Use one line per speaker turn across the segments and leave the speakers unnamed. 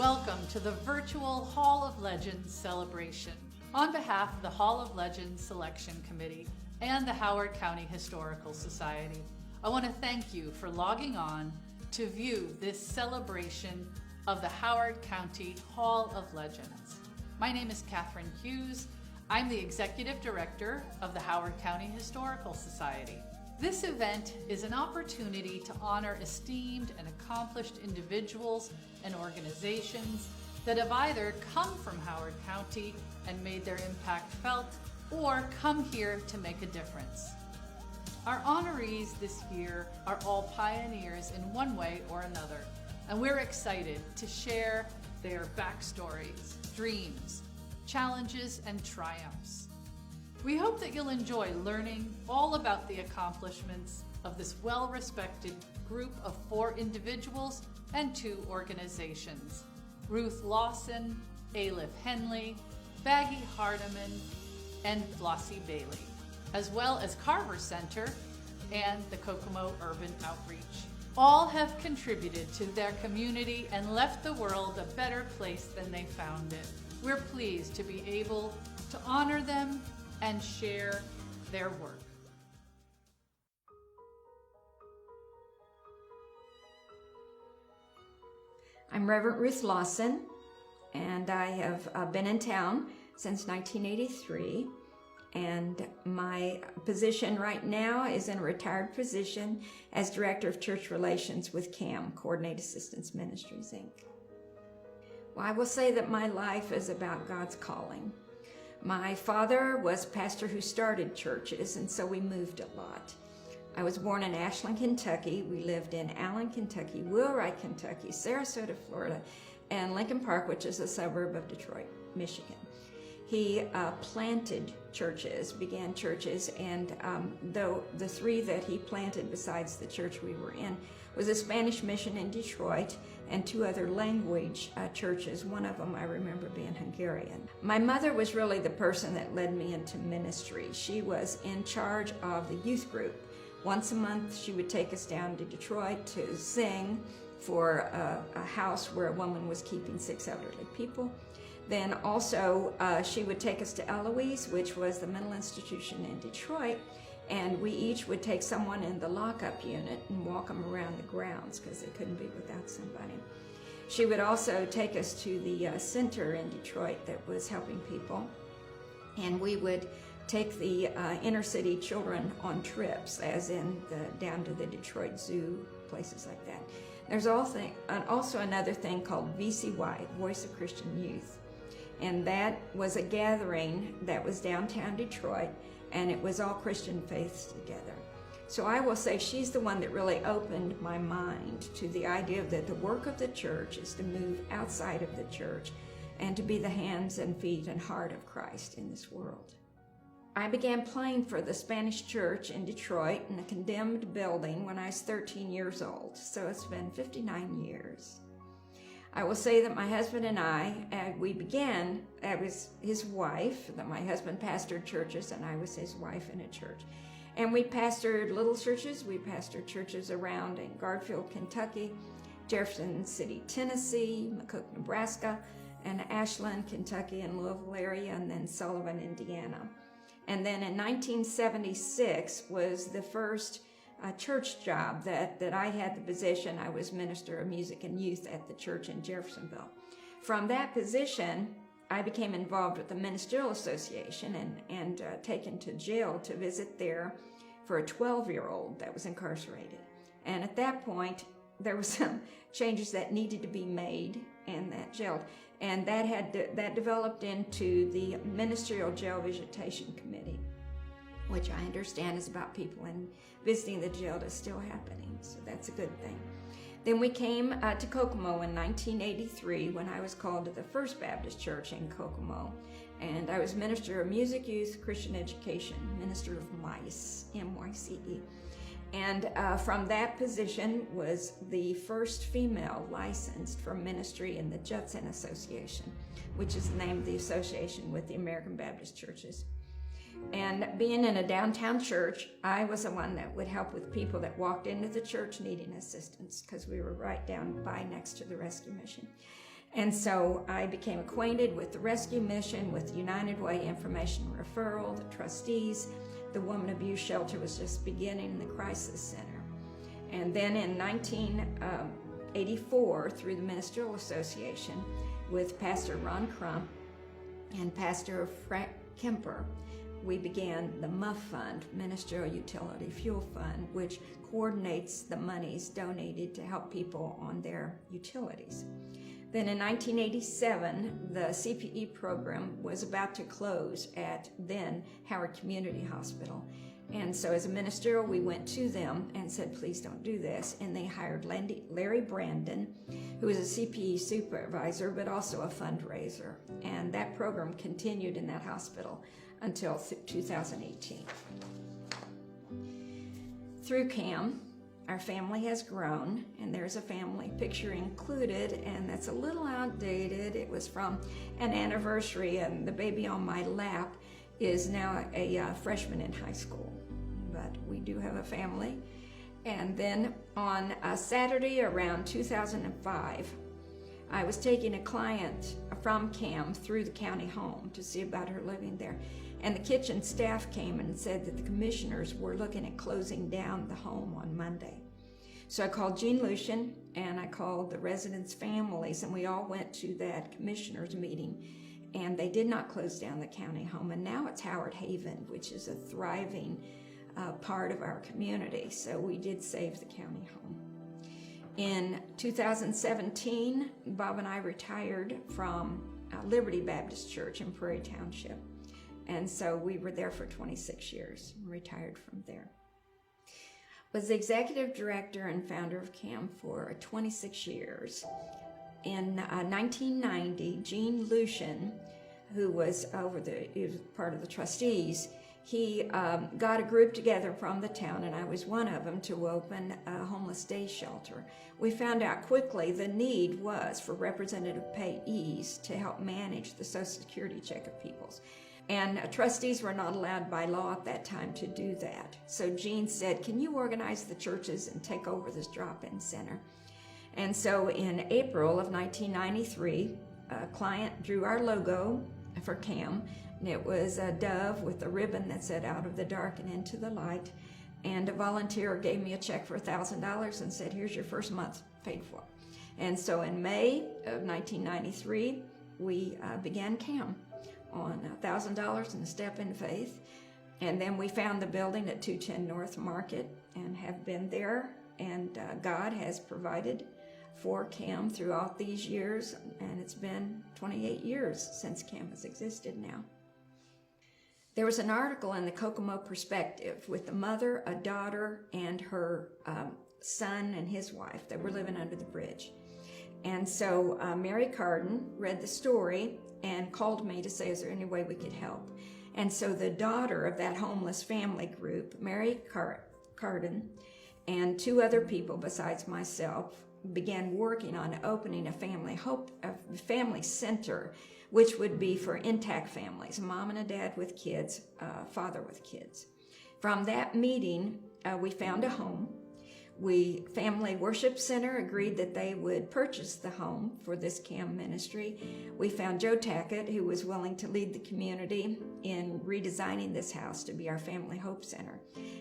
Welcome to the virtual Hall of Legends celebration. On behalf of the Hall of Legends Selection Committee and the Howard County Historical Society, I want to thank you for logging on to view this celebration of the Howard County Hall of Legends. My name is Catherine Hughes. I'm the Executive Director of the Howard County Historical Society. This event is an opportunity to honor esteemed and accomplished individuals and organizations that have either come from Howard County and made their impact felt, or come here to make a difference. Our honorees this year are all pioneers in one way or another, and we're excited to share their backstories, dreams, challenges, and triumphs. We hope that you'll enjoy learning all about the accomplishments of this well-respected group of 4 individuals and 2 organizations: Ruth Lawson, Alif Henley, Baggy Hardiman, and Flossie Bailey, as well as Carver Center and the Kokomo Urban Outreach. All have contributed to their community and left the world a better place than they found it. We're pleased to be able to honor them and share their work.
I'm Reverend Ruth Lawson, and I have been in town since 1983, and my position right now is in a retired position as Director of Church Relations with CAM, Coordinated Assistance Ministries, Inc. Well, I will say that my life is about God's calling. My father was a pastor who started churches, and so we moved a lot. I was born in Ashland, Kentucky. We lived in Allen, Kentucky, Wheelwright, Kentucky, Sarasota, Florida, and Lincoln Park, which is a suburb of Detroit, Michigan. He planted churches, began churches, and though the 3 that he planted besides the church we were in was a Spanish mission in Detroit and 2 other language churches. One of them I remember being Hungarian. My mother was really the person that led me into ministry. She was in charge of the youth group. Once a month she would take us down to Detroit to sing for a house where a woman was keeping 6 elderly people. Then also she would take us to Eloise, which was the mental institution in Detroit, and we each would take someone in the lockup unit and walk them around the grounds because they couldn't be without somebody. She would also take us to the center in Detroit that was helping people, and we would take the inner city children on trips, as in down to the Detroit Zoo, places like that. There's also another thing called VCY, Voice of Christian Youth. And that was a gathering that was downtown Detroit, and it was all Christian faiths together. So I will say she's the one that really opened my mind to the idea that the work of the church is to move outside of the church and to be the hands and feet and heart of Christ in this world. I began playing for the Spanish church in Detroit in a condemned building when I was 13 years old, so it's been 59 years. I will say that my husband and I was his wife, that my husband pastored churches and I was his wife in a church. And we pastored little churches. We pastored churches around in Garfield, Kentucky, Jefferson City, Tennessee, McCook, Nebraska, and Ashland, Kentucky, and Louisville area, and then Sullivan, Indiana. And then in 1976 was the first church job that I had the position. I was minister of music and youth at the church in Jeffersonville. From that position, I became involved with the Ministerial Association and taken to jail to visit there for a 12-year-old that was incarcerated. And at that point, there were some changes that needed to be made in that jail. And that developed into the Ministerial Jail Visitation Committee, which I understand is about people in visiting the jail that's still happening, so that's a good thing. Then we came to Kokomo in 1983 when I was called to the First Baptist Church in Kokomo, and I was Minister of Music, Youth, Christian Education, Minister of MICE, M-Y-C-E. And from that position was the first female licensed for ministry in the Judson Association, which is the name of the association with the American Baptist Churches. And being in a downtown church, I was the one that would help with people that walked into the church needing assistance, because we were right down by next to the rescue mission. And so I became acquainted with the rescue mission, with United Way Information Referral, the Trustees. The Woman Abuse Shelter was just beginning, the Crisis Center. And then in 1984, through the Ministerial Association, with Pastor Ron Crump and Pastor Frank Kemper, we began the MUF Fund, Ministerial Utility Fuel Fund, which coordinates the monies donated to help people on their utilities. Then in 1987, the CPE program was about to close at then Howard Community Hospital. And so as a ministerial, we went to them and said, please don't do this. And they hired Larry Brandon, who was a CPE supervisor, but also a fundraiser. And that program continued in that hospital until 2018. Through CAM, our family has grown, and there's a family picture included, and that's a little outdated. It was from an anniversary, and the baby on my lap is now a freshman in high school. But we do have a family. And then on a Saturday around 2005, I was taking a client from CAM through the county home to see about her living there. And the kitchen staff came and said that the commissioners were looking at closing down the home on Monday. So I called Jean Lucian and I called the residents' families, and we all went to that commissioners meeting, and they did not close down the county home. And now it's Howard Haven, which is a thriving part of our community. So we did save the county home. In 2017, Bob and I retired from Liberty Baptist Church in Prairie Township. And so we were there for 26 years and retired from there. Was the executive director and founder of CAM for 26 years. In 1990, Jean Lucian, who was part of the trustees, he got a group together from the town, and I was one of them, to open a homeless day shelter. We found out quickly the need was for representative payees to help manage the Social Security check of people's. And trustees were not allowed by law at that time to do that. So Jean said, can you organize the churches and take over this drop-in center? And so in April of 1993, a client drew our logo for CAM, and it was a dove with a ribbon that said out of the dark and into the light. And a volunteer gave me a check for $1,000 and said, here's your first month paid for. And so in May of 1993, we began CAM on $1,000 and a step in faith. And then we found the building at 210 North Market and have been there. And God has provided for CAM throughout these years. And it's been 28 years since CAM has existed now. There was an article in the Kokomo Perspective with a mother, a daughter, and her son and his wife that were living under the bridge. And so Mary Carden read the story and called me to say, is there any way we could help? And so the daughter of that homeless family group, Mary Carden, and two other people besides myself began working on opening a family center, which would be for intact families, a mom and a dad with kids, father with kids. From that meeting, we found a home. Family Worship Center agreed that they would purchase the home for this CAM ministry. We found Joe Tackett, who was willing to lead the community in redesigning this house to be our Family Hope Center.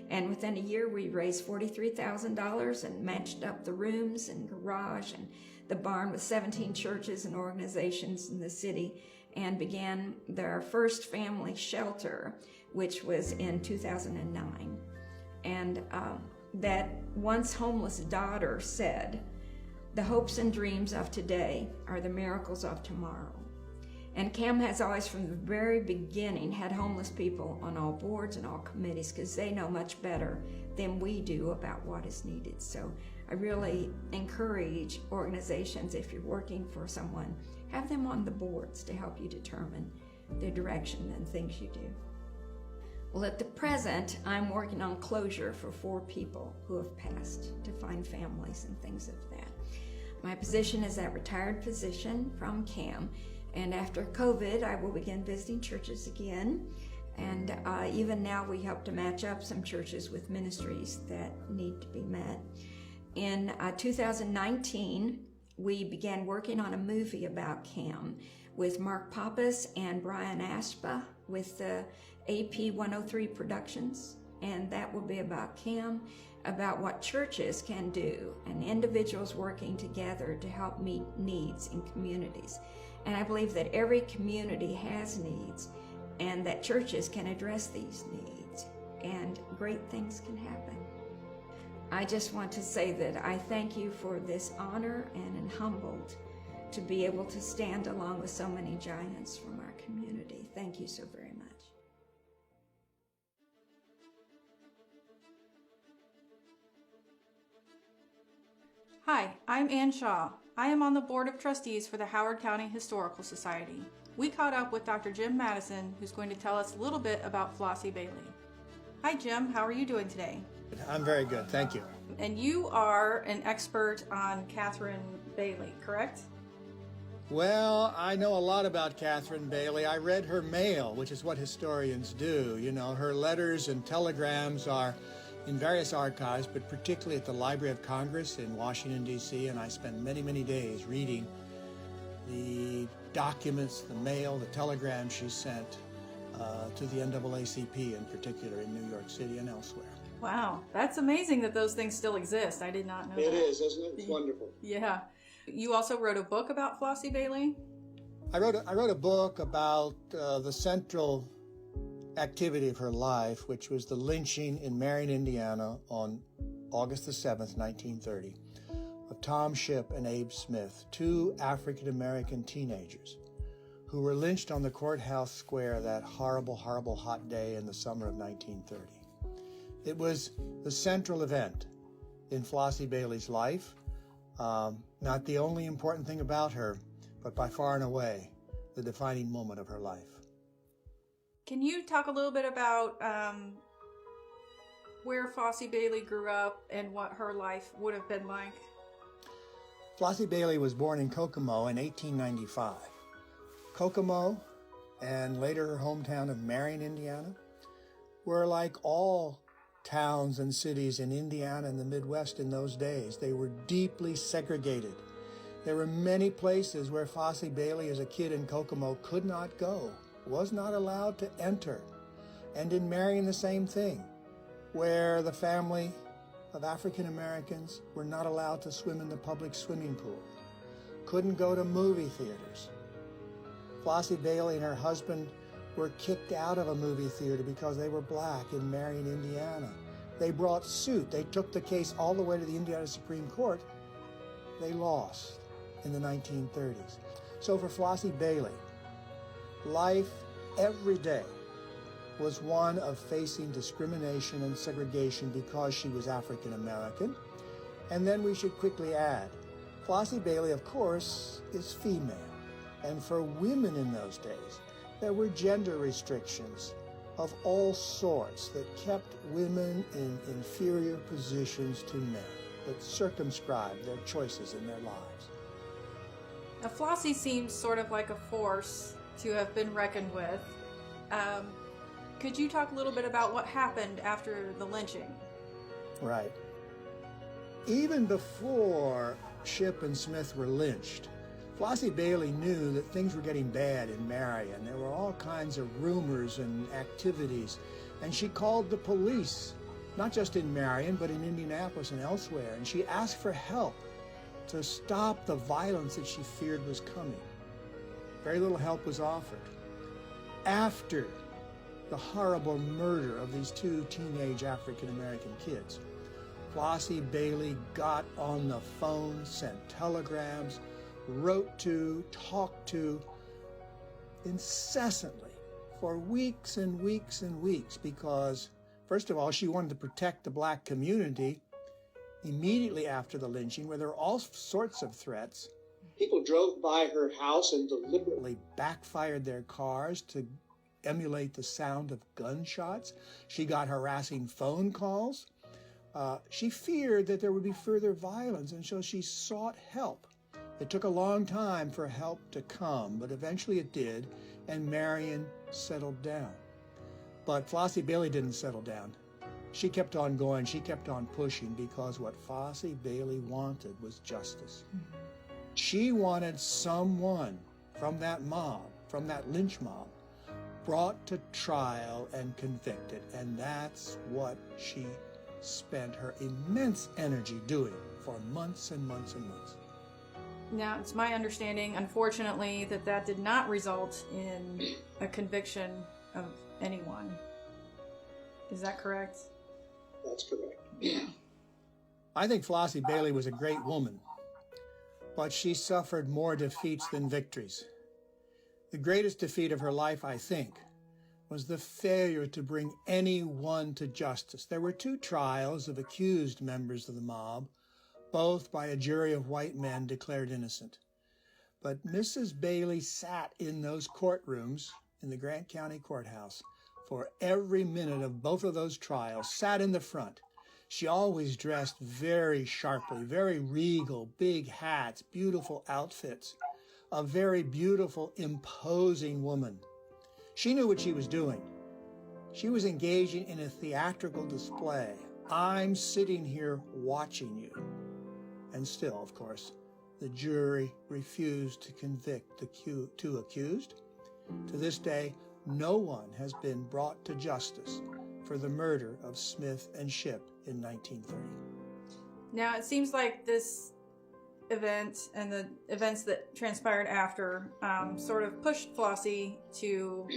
And within a year, we raised $43,000 and matched up the rooms and garage and the barn with 17 churches and organizations in the city, and began their first family shelter, which was in 2009. And that once homeless daughter said, the hopes and dreams of today are the miracles of tomorrow. And CAM has always, from the very beginning, had homeless people on all boards and all committees because they know much better than we do about what is needed. So I really encourage organizations, if you're working for someone, have them on the boards to help you determine the direction and things you do. Well, at the present, I'm working on closure for 4 people who have passed to find families and things of that. My position is that retired physician from CAM, and after COVID, I will begin visiting churches again. And even now, we help to match up some churches with ministries that need to be met. In 2019, we began working on a movie about Cam with Mark Pappas and Brian Aspa with the AP 103 Productions. And that will be about Cam, about what churches can do and individuals working together to help meet needs in communities. And I believe that every community has needs and that churches can address these needs and great things can happen. I just want to say that I thank you for this honor and am humbled to be able to stand along with so many giants from our community. Thank you so very much.
Hi, I'm Ann Shaw. I am on the Board of Trustees for the Howard County Historical Society. We caught up with Dr. Jim Madison, who's going to tell us a little bit about Flossie Bailey. Hi Jim, how are you doing today?
I'm very good, thank you.
And you are an expert on Catherine Bailey, correct?
Well, I know a lot about Catherine Bailey. I read her mail, which is what historians do. You know, her letters and telegrams are in various archives, but particularly at the Library of Congress in Washington, D.C., and I spent many, many days reading the documents, the mail, the telegrams she sent to the NAACP in particular in New York City and elsewhere.
Wow, that's amazing that those things still exist. I did not know
It
that.
is, isn't it? It's wonderful.
Yeah. You also wrote a book about Flossie Bailey?
I wrote a book about the central activity of her life, which was the lynching in Marion, Indiana on August the 7th, 1930, of Tom Shipp and Abe Smith, two African-American teenagers who were lynched on the courthouse square that horrible, horrible hot day in the summer of 1930. It was the central event in Flossie Bailey's life, not the only important thing about her, but by far and away the defining moment of her life.
Can you talk a little bit about where Flossie Bailey grew up and what her life would have been like?
Flossie Bailey was born in Kokomo in 1895. Kokomo, and later her hometown of Marion, Indiana, were like all towns and cities in Indiana and the Midwest in those days. They were deeply segregated. There were many places where Flossie Bailey as a kid in Kokomo could not go, was not allowed to enter. And in Marion, the same thing, where the family of African Americans were not allowed to swim in the public swimming pool, couldn't go to movie theaters. Flossie Bailey and her husband were kicked out of a movie theater because they were black in Marion, Indiana. They brought suit. They took the case all the way to the Indiana Supreme Court. They lost in the 1930s. So for Flossie Bailey, life every day was one of facing discrimination and segregation because she was African American. And then we should quickly add, Flossie Bailey, of course, is female. And for women in those days, there were gender restrictions of all sorts that kept women in inferior positions to men, that circumscribed their choices in their lives.
Now, Flossie seems sort of like a force to have been reckoned with. Could you talk a little bit about what happened after the lynching?
Right. Even before Shipp and Smith were lynched, Flossie Bailey knew that things were getting bad in Marion. There were all kinds of rumors and activities, and she called the police, not just in Marion, but in Indianapolis and elsewhere, and she asked for help to stop the violence that she feared was coming. Very little help was offered. After the horrible murder of these two teenage African-American kids, Flossie Bailey got on the phone, sent telegrams, wrote to, talked to, incessantly for weeks and weeks and weeks because, first of all, she wanted to protect the black community immediately after the lynching, where there were all sorts of threats. People drove by her house and deliberately backfired their cars to emulate the sound of gunshots. She got harassing phone calls. She feared that there would be further violence, and so she sought help. It took a long time for help to come, but eventually it did, and Marion settled down. But Flossie Bailey didn't settle down. She kept on going, she kept on pushing, because what Flossie Bailey wanted was justice. She wanted someone from that mob, from that lynch mob, brought to trial and convicted. And that's what she spent her immense energy doing for months and months and months.
Now, it's my understanding, unfortunately, that did not result in a conviction of anyone. Is that correct?
That's correct.
I think Flossie Bailey was a great woman, but she suffered more defeats than victories. The greatest defeat of her life, I think, was the failure to bring anyone to justice. There were 2 trials of accused members of the mob, both by a jury of white men declared innocent. But Mrs. Bailey sat in those courtrooms in the Grant County Courthouse for every minute of both of those trials, sat in the front. She always dressed very sharply, very regal, big hats, beautiful outfits, a very beautiful, imposing woman. She knew what she was doing. She was engaging in a theatrical display. I'm sitting here watching you. And still, of course, the jury refused to convict the 2 accused. To this day, no one has been brought to justice for the murder of Smith and Shipp in 1930.
Now, it seems like this event and the events that transpired after sort of pushed Flossie to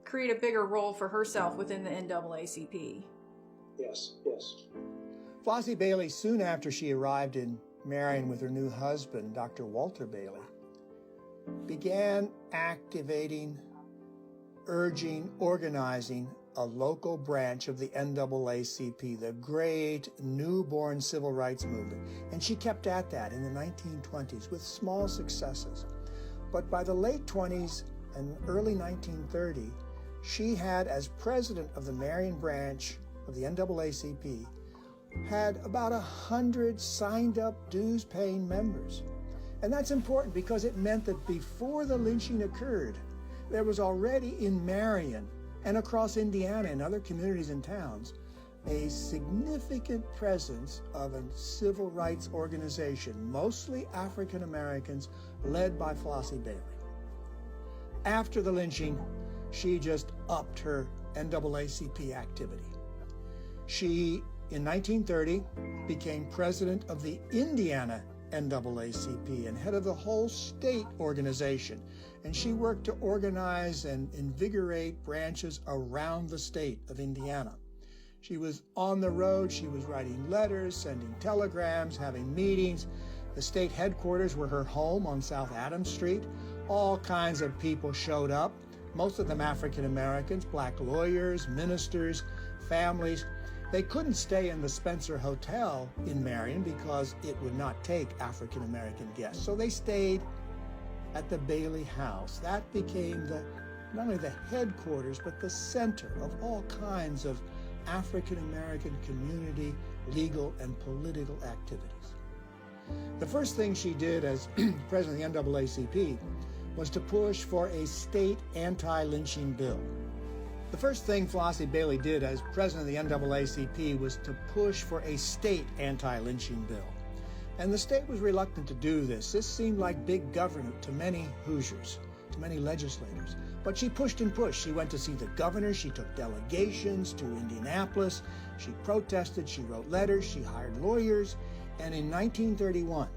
create a bigger role for herself within the NAACP.
Yes.
Flossie Bailey, soon after she arrived in Marion with her new husband, Dr. Walter Bailey, began activating, urging, organizing a local branch of the NAACP, the great newborn civil rights movement. And she kept at that in the 1920s with small successes. But by the late 20s and early 1930, she had, as president of the Marion branch of the NAACP, had about 100 signed up dues-paying members. And that's important because it meant that before the lynching occurred, there was already in Marion and across Indiana and other communities and towns a significant presence of a civil rights organization, mostly African Americans, led by Flossie Bailey. After the lynching, she just upped her NAACP activity. She, in 1930, became president of the Indiana NAACP and head of the whole state organization. And she worked to organize and invigorate branches around the state of Indiana. She was on the road, she was writing letters, sending telegrams, having meetings. The state headquarters were her home on South Adams Street. All kinds of people showed up, most of them African Americans, black lawyers, ministers, families. They couldn't stay in the Spencer Hotel in Marion because it would not take African American guests. So they stayed at the Bailey House. That became not only the headquarters, but the center of all kinds of African American community, legal, and political activities. The first thing she did as president of the NAACP was to push for a state anti-lynching bill. The first thing Flossie Bailey did as president of the NAACP was to push for a state anti-lynching bill. And the state was reluctant to do this. This seemed like big government to many Hoosiers, to many legislators. But she pushed and pushed. She went to see the governor. She took delegations to Indianapolis. She protested. She wrote letters. She hired lawyers. And in 1931,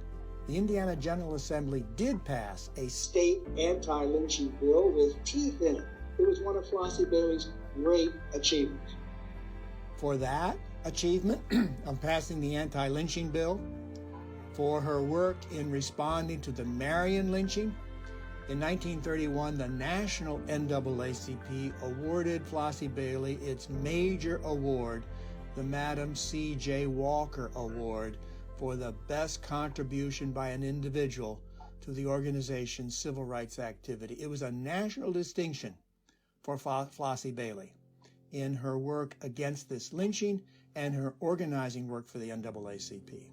the Indiana General Assembly did pass a state anti-lynching bill with teeth in it. It was one of Flossie Bailey's great achievements. For that achievement of passing the anti-lynching bill, for her work in responding to the Marion lynching, in 1931, the National NAACP awarded Flossie Bailey its major award, the Madam C.J. Walker Award, for the best contribution by an individual to the organization's civil rights activity. It was a national distinction for Flossie Bailey in her work against this lynching and her organizing work for the NAACP.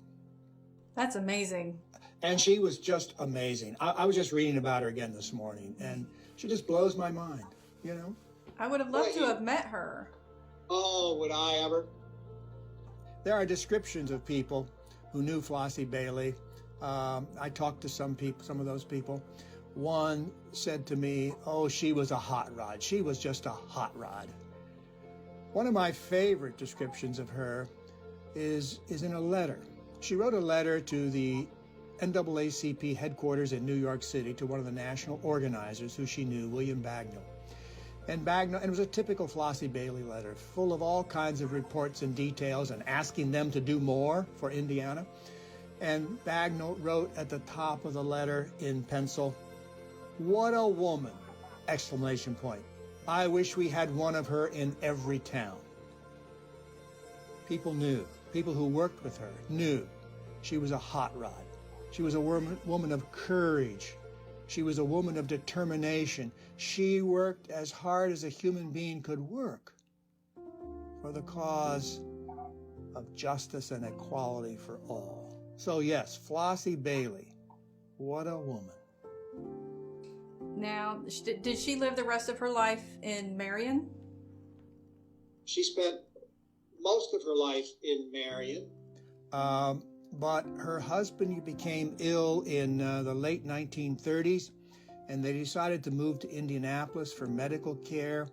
That's amazing.
And she was just amazing. I was just reading about her again this morning, and she just blows my mind, you know?
I would have loved to have met her.
Oh, would I ever?
There are descriptions of people who knew Flossie Bailey. I talked to some of those people. One said to me, oh, she was a hot rod. She was just a hot rod. One of my favorite descriptions of her is in a letter. She wrote a letter to the NAACP headquarters in New York City to one of the national organizers who she knew, William Bagnall. And it was a typical Flossie Bailey letter, full of all kinds of reports and details and asking them to do more for Indiana. And Bagnall wrote at the top of the letter in pencil, "What a woman!" Exclamation point. I wish we had one of her in every town. People knew, people who worked with her knew she was a hot rod. She was a woman of courage. She was a woman of determination. She worked as hard as a human being could work for the cause of justice and equality for all. So yes, Flossie Bailey, what a woman.
Now, did she live the rest of her life in Marion?
She spent most of her life in Marion.
But her husband became ill in the late 1930s, and they decided to move to Indianapolis for medical care.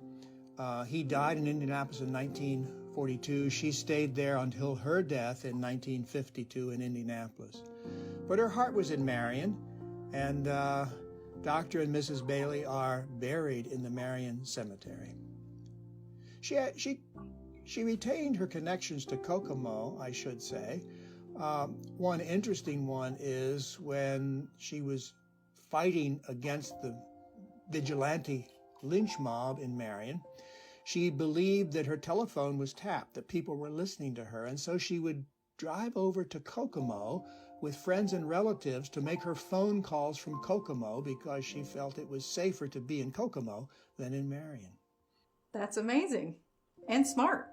He died in Indianapolis in 1942. She stayed there until her death in 1952 in Indianapolis. But her heart was in Marion, and Dr. and Mrs. Bailey are buried in the Marion Cemetery. She retained her connections to Kokomo, I should say. One interesting one is when she was fighting against the vigilante lynch mob in Marion, she believed that her telephone was tapped, that people were listening to her, and so she would drive over to Kokomo with friends and relatives to make her phone calls from Kokomo because she felt it was safer to be in Kokomo than in Marion.
That's amazing. And smart.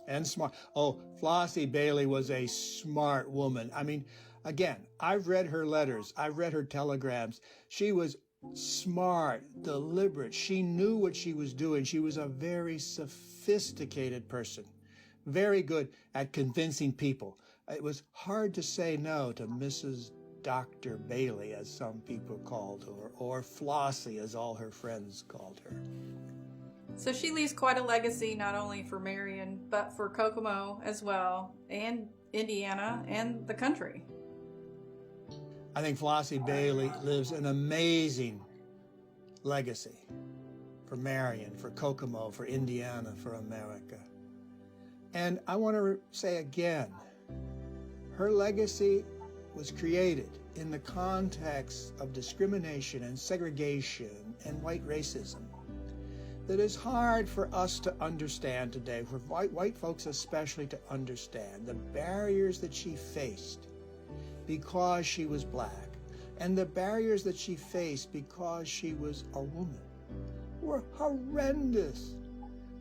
And smart. Oh, Flossie Bailey was a smart woman. I mean, again, I've read her letters. I've read her telegrams. She was smart, deliberate. She knew what she was doing. She was a very sophisticated person, very good at convincing people. It was hard to say no to Mrs. Dr. Bailey, as some people called her, or Flossie, as all her friends called her.
So she leaves quite a legacy, not only for Marion, but for Kokomo as well, and Indiana, and the country.
I think Flossie Bailey lives an amazing legacy for Marion, for Kokomo, for Indiana, for America. And I want to say again, her legacy was created in the context of discrimination and segregation and white racism that is hard for us to understand today, for white folks especially to understand the barriers that she faced because she was black, and the barriers that she faced because she was a woman were horrendous.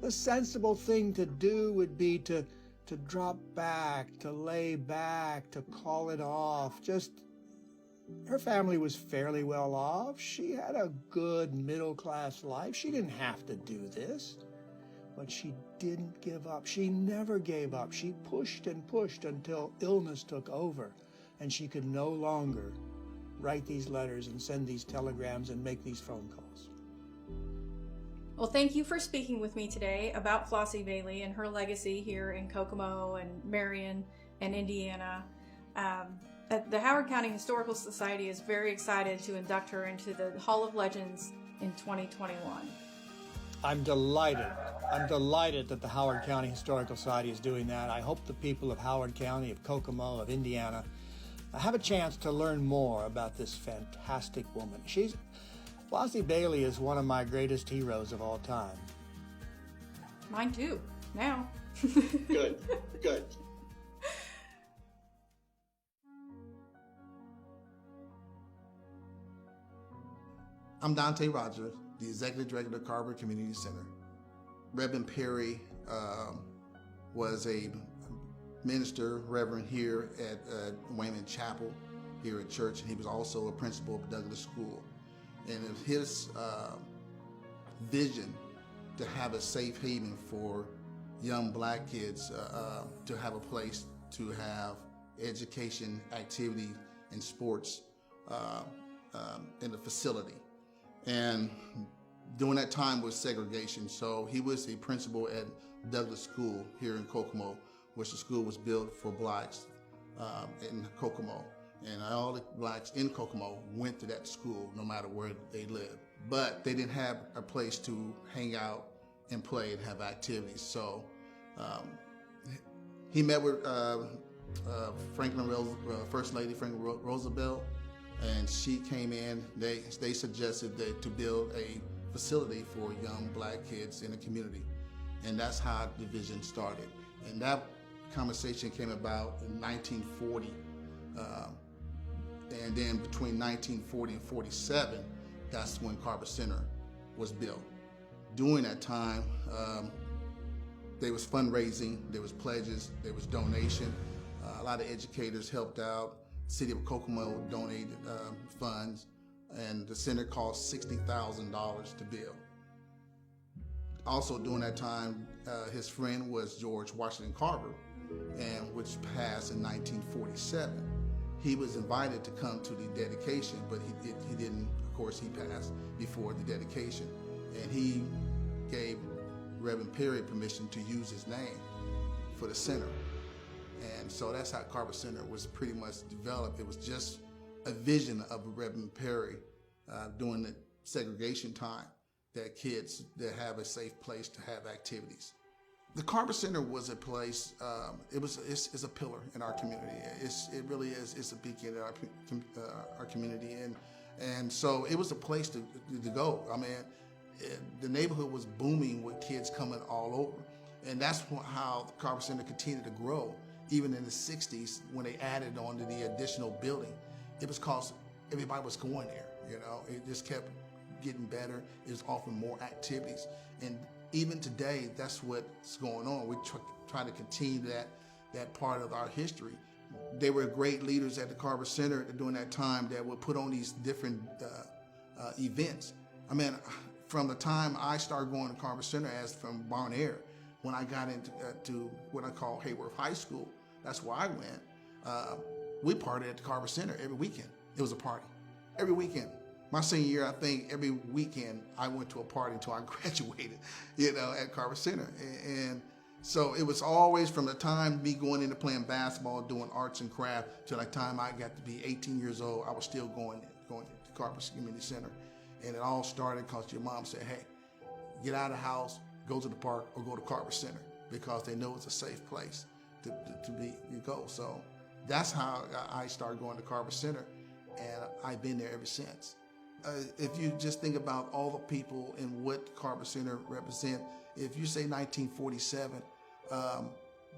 The sensible thing to do would be to drop back, to lay back, to call it off. Her family was fairly well off. She had a good middle-class life. She didn't have to do this. But she didn't give up. She never gave up. She pushed and pushed until illness took over, and she could no longer write these letters and send these telegrams and make these phone calls.
Well, thank you for speaking with me today about Flossie Bailey and her legacy here in Kokomo and Marion and Indiana. The Howard County Historical Society is very excited to induct her into the Hall of Legends in 2021.
I'm delighted. I'm delighted that the Howard County Historical Society is doing that. I hope the people of Howard County, of Kokomo, of Indiana, have a chance to learn more about this fantastic woman. Flossie Bailey is one of my greatest heroes of all time.
Mine too, now.
Good.
I'm Dante Rogers, the Executive Director of Carver Community Center. Reverend Perry was a minister, reverend here at Wayman Chapel, here at church, and he was also a principal of Douglas School. And it was his vision to have a safe haven for young black kids to have a place to have education, activity, and sports in the facility. And during that time was segregation. So he was a principal at Douglas School here in Kokomo, which the school was built for blacks in Kokomo. And all the blacks in Kokomo went to that school no matter where they lived. But they didn't have a place to hang out and play and have activities. So he met with First Lady Franklin Roosevelt, and she came in. They suggested to build a facility for young black kids in the community. And that's how the vision started. And that conversation came about in 1940. And then between 1940 and 47, that's when Carver Center was built. During that time, there was fundraising, there was pledges, there was donation. A lot of educators helped out. The city of Kokomo donated funds, and the center cost $60,000 to build. Also during that time, his friend was George Washington Carver, and which passed in 1947. He was invited to come to the dedication, but he didn't. Of course, he passed before the dedication, and he gave Reverend Perry permission to use his name for the center. And so that's how Carver Center was pretty much developed. It was just a vision of Reverend Perry during the segregation time, that kids that have a safe place to have activities. The Carver Center was a place. It's a pillar in our community. It really is. It's a beacon in our community, and so it was a place to go. I mean, the neighborhood was booming with kids coming all over, and that's how the Carver Center continued to grow. Even in the '60s, when they added on to the additional building, it was because everybody was going there. You know, it just kept getting better. It was offering more activities, and even today, that's what's going on. We try to continue that part of our history. They were great leaders at the Carver Center during that time that would put on these different events. I mean, from the time I started going to Carver Center as from Bon Air, when I got into to what I call Hayworth High School, that's where I went. We partied at the Carver Center every weekend. It was a party every weekend. My senior year, I think every weekend I went to a party until I graduated, at Carver Center. And so it was always from the time me going into playing basketball, doing arts and craft, to the time I got to be 18 years old, I was still going to Carver Community Center. And it all started because your mom said, hey, get out of the house, go to the park, or go to Carver Center, because they know it's a safe place to go. So that's how I started going to Carver Center, and I've been there ever since. If you just think about all the people and what Carver Center represent, if you say 1947,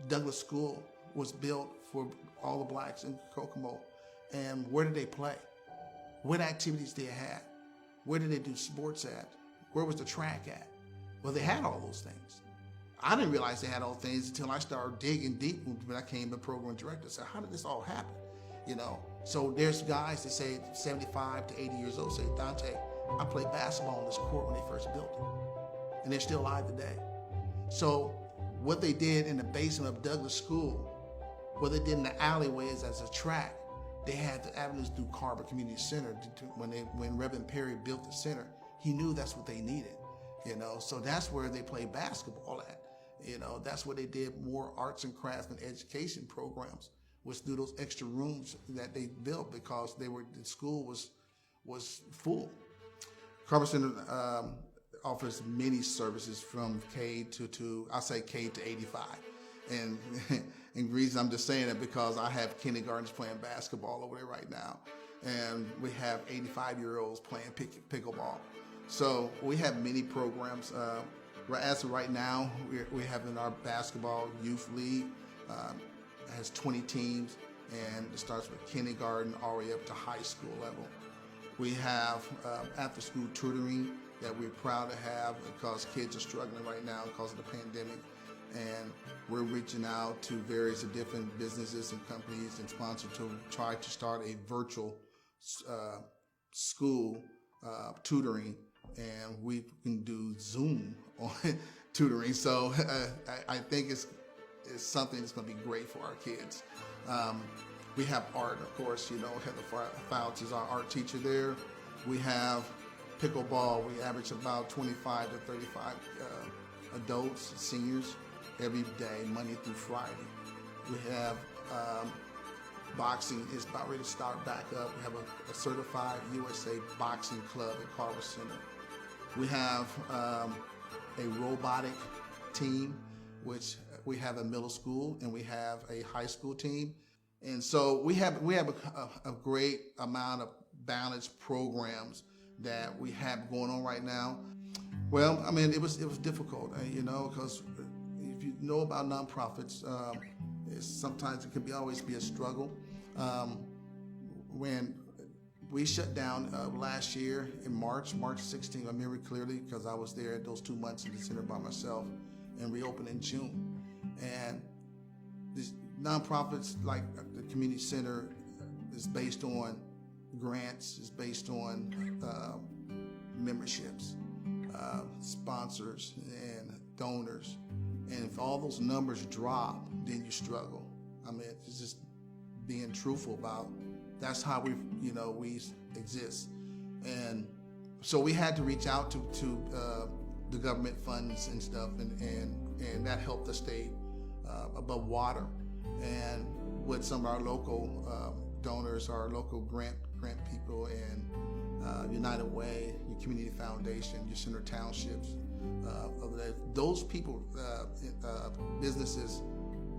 Douglas School was built for all the blacks in Kokomo. And where did they play? What activities did they have? Where did they do sports at? Where was the track at? Well, they had all those things. I didn't realize they had all those things until I started digging deep when I became the program director. So how did this all happen? So there's guys that say 75 to 80 years old say, Dante, I played basketball on this court when they first built it. And they're still alive today. So what they did in the basement of Douglas School, what they did in the alleyways as a track, they had the avenues through Carver Community Center. When Reverend Perry built the center, he knew that's what they needed. So that's where they played basketball at. That's where they did more arts and crafts and education programs, was through those extra rooms that they built, because the school was full. Carver Center offers many services from K to I say K to 85. And the reason I'm just saying that because I have kindergartens playing basketball over there right now. And we have 85-year-olds playing pickleball. So we have many programs. As of right now, we have in our basketball youth league, has 20 teams, and it starts with kindergarten all the way up to high school level. We have after-school tutoring that we're proud to have, because kids are struggling right now because of the pandemic, and we're reaching out to various different businesses and companies and sponsors to try to start a virtual school tutoring, and we can do Zoom on tutoring. So I think is something that's going to be great for our kids. We have art, of course. Heather Fouts is our art teacher there. We have pickleball. We average about 25 to 35 adults, seniors, every day, Monday through Friday. We have boxing is about ready to start back up. We have a certified USA boxing club at Carver Center. We have a robotic team, which we have a middle school, and we have a high school team. And so we have a great amount of balanced programs that we have going on right now. Well, I mean, it was difficult, because if you know about nonprofits, sometimes it can always be a struggle. When we shut down last year in March 16th, I remember clearly because I was there those 2 months in the center by myself, and reopened in June. And these nonprofits like the community center is based on grants, is based on memberships, sponsors, and donors. And if all those numbers drop, then you struggle. I mean, it's just being truthful about that's how we exist. And so we had to reach out to the government funds and stuff, and that helped us stay above water. And with some of our local donors, our local grant people, and United Way, your Community Foundation, your Center Townships, those people, businesses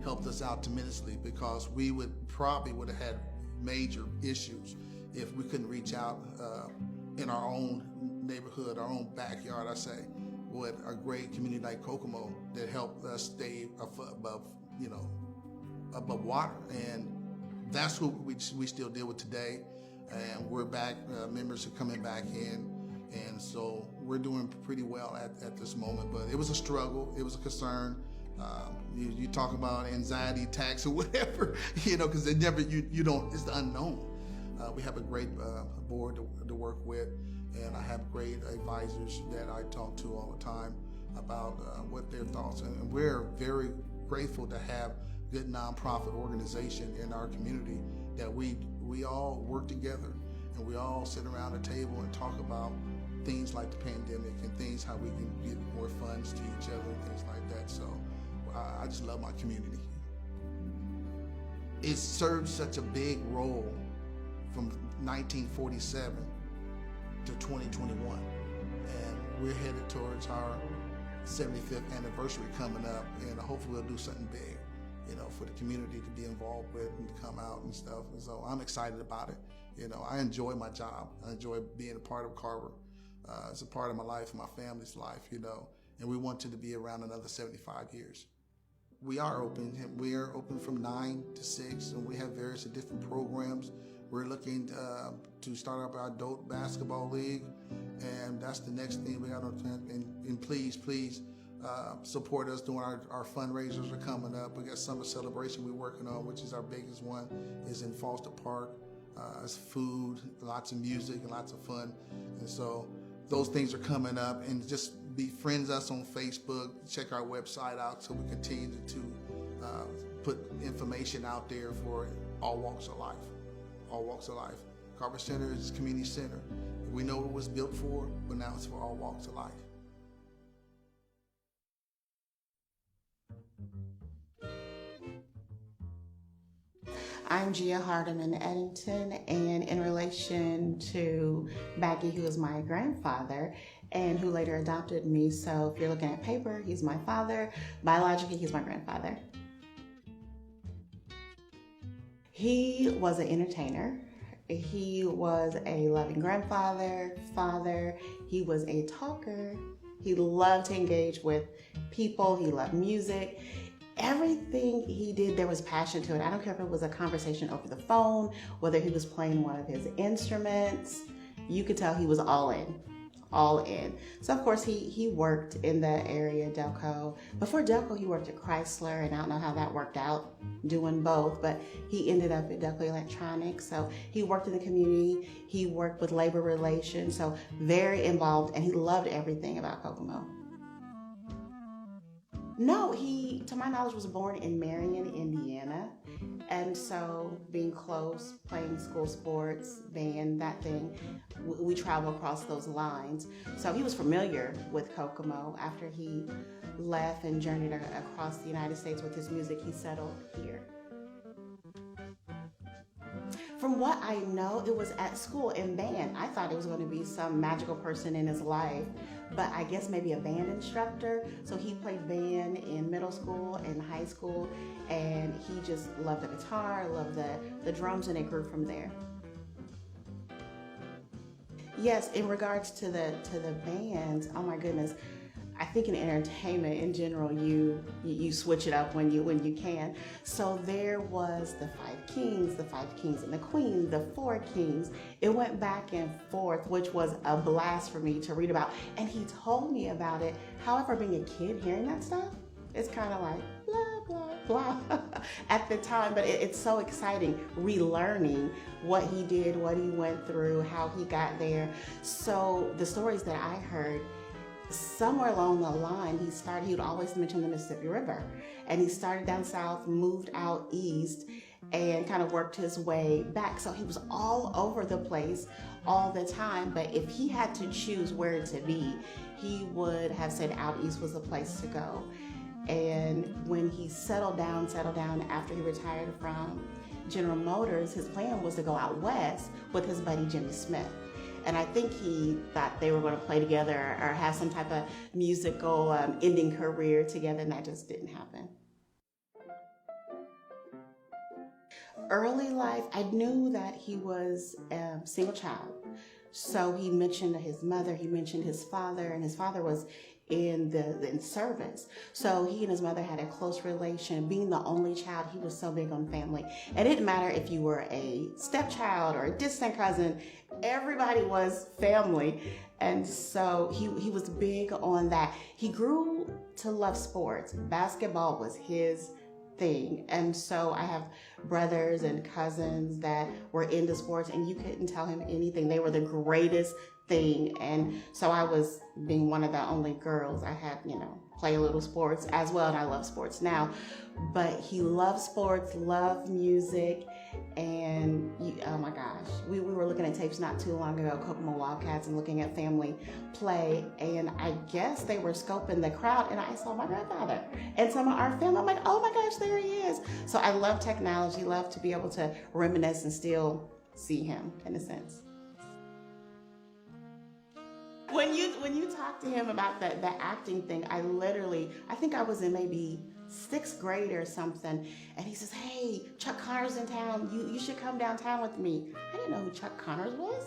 helped us out tremendously, because we would have had major issues if we couldn't reach out in our own neighborhood, our own backyard, I say, with a great community like Kokomo that helped us stay above water. And that's who we still deal with today. And we're back, members are coming back in. And so we're doing pretty well at this moment. But it was a struggle, it was a concern. You talk about anxiety attacks or whatever, because they never, you don't, it's the unknown. We have a great board to work with, and I have great advisors that I talk to all the time about what their thoughts. And we're very grateful to have good nonprofit organization in our community that we all work together, and we all sit around a table and talk about things like the pandemic and things how we can get more funds to each other and things like that. So I just love my community. It served such a big role from 1947 to 2021, and we're headed towards our 75th anniversary coming up, and hopefully we'll do something big, for the community to be involved with and to come out and stuff. And so I'm excited about it. I enjoy my job. I enjoy being a part of Carver. It's a part of my life, my family's life, and we want it to be around another 75 years. We are open. We are open from 9 to 6, and we have various different programs. We're looking to start up our adult basketball league, and that's the next thing we got on. And please support us during our fundraisers are coming up. We got Summer Celebration we're working on, which is our biggest one, is in Foster Park. It's food, lots of music, and lots of fun. And so those things are coming up, and just befriend us on Facebook, check our website out so we continue to put information out there for all walks of life. All walks of life. Carver Center is a community center. We know what it was built for, but now it's for all walks of life.
I'm Gia Hardeman Eddington, and in relation to Baggy, who is my grandfather and who later adopted me, so if you're looking at paper, he's my father. Biologically, he's my grandfather. He was an entertainer. He was a loving grandfather, father. He was a talker. He loved to engage with people. He loved music. Everything he did, there was passion to it. I don't care if it was a conversation over the phone, whether he was playing one of his instruments. You could tell he was all in. So of course he worked in the area, Delco. Before Delco, he worked at Chrysler, and I don't know how that worked out, doing both, but he ended up at Delco Electronics. So he worked in the community. He worked with labor relations, so very involved, and he loved everything about Kokomo. No, he, to my knowledge, was born in Marion, Indiana. And so being close, playing school sports, band, that thing, we travel across those lines. So he was familiar with Kokomo. After he left and journeyed across the United States with his music, he settled here. From what I know, it was at school in band. I thought it was going to be some magical person in his life, but I guess maybe a band instructor. So he played band in middle school and high school, and he just loved the guitar, loved the drums, and it grew from there. Yes, in regards to the bands, oh my goodness. I think in entertainment in general, you switch it up when you can. So there was the Five Kings and the Queen, the Four Kings. It went back and forth, which was a blast for me to read about. And he told me about it. However, being a kid, hearing that stuff, it's kind of like blah, blah, blah at the time. But it's so exciting relearning what he did, what he went through, how he got there. So the stories that I heard, somewhere along the line, he would always mention the Mississippi River. And he started down south, moved out east, and kind of worked his way back. So he was all over the place all the time. But if he had to choose where to be, he would have said out east was the place to go. And when he settled down after he retired from General Motors, his plan was to go out west with his buddy Jimmy Smith. And I think he thought they were going to play together or have some type of musical ending career together, and that just didn't happen. Early life, I knew that he was a single child. So he mentioned his mother, he mentioned his father, and his father was in the service. So he and his mother had a close relation. Being the only child, he was so big on family. It didn't matter if you were a stepchild or a distant cousin, everybody was family. And so he was big on that. He grew to love sports. Basketball was his thing. And so I have brothers and cousins that were into sports, and you couldn't tell him anything. They were the greatest thing. And so I was, being one of the only girls, I had, play a little sports as well, and I love sports now. But he loved sports, loved music, and oh my gosh, we were looking at tapes not too long ago, Kokomo Wildcats, and looking at family play, and I guess they were scoping the crowd, and I saw my grandfather and some of our family. I'm like, oh my gosh, there he is. So I love technology, love to be able to reminisce and still see him in a sense. When you talk to him about the acting thing, I think I was in maybe 6th grade or something, and he says, hey, Chuck Connor's in town, you should come downtown with me. I didn't know who Chuck Connors was,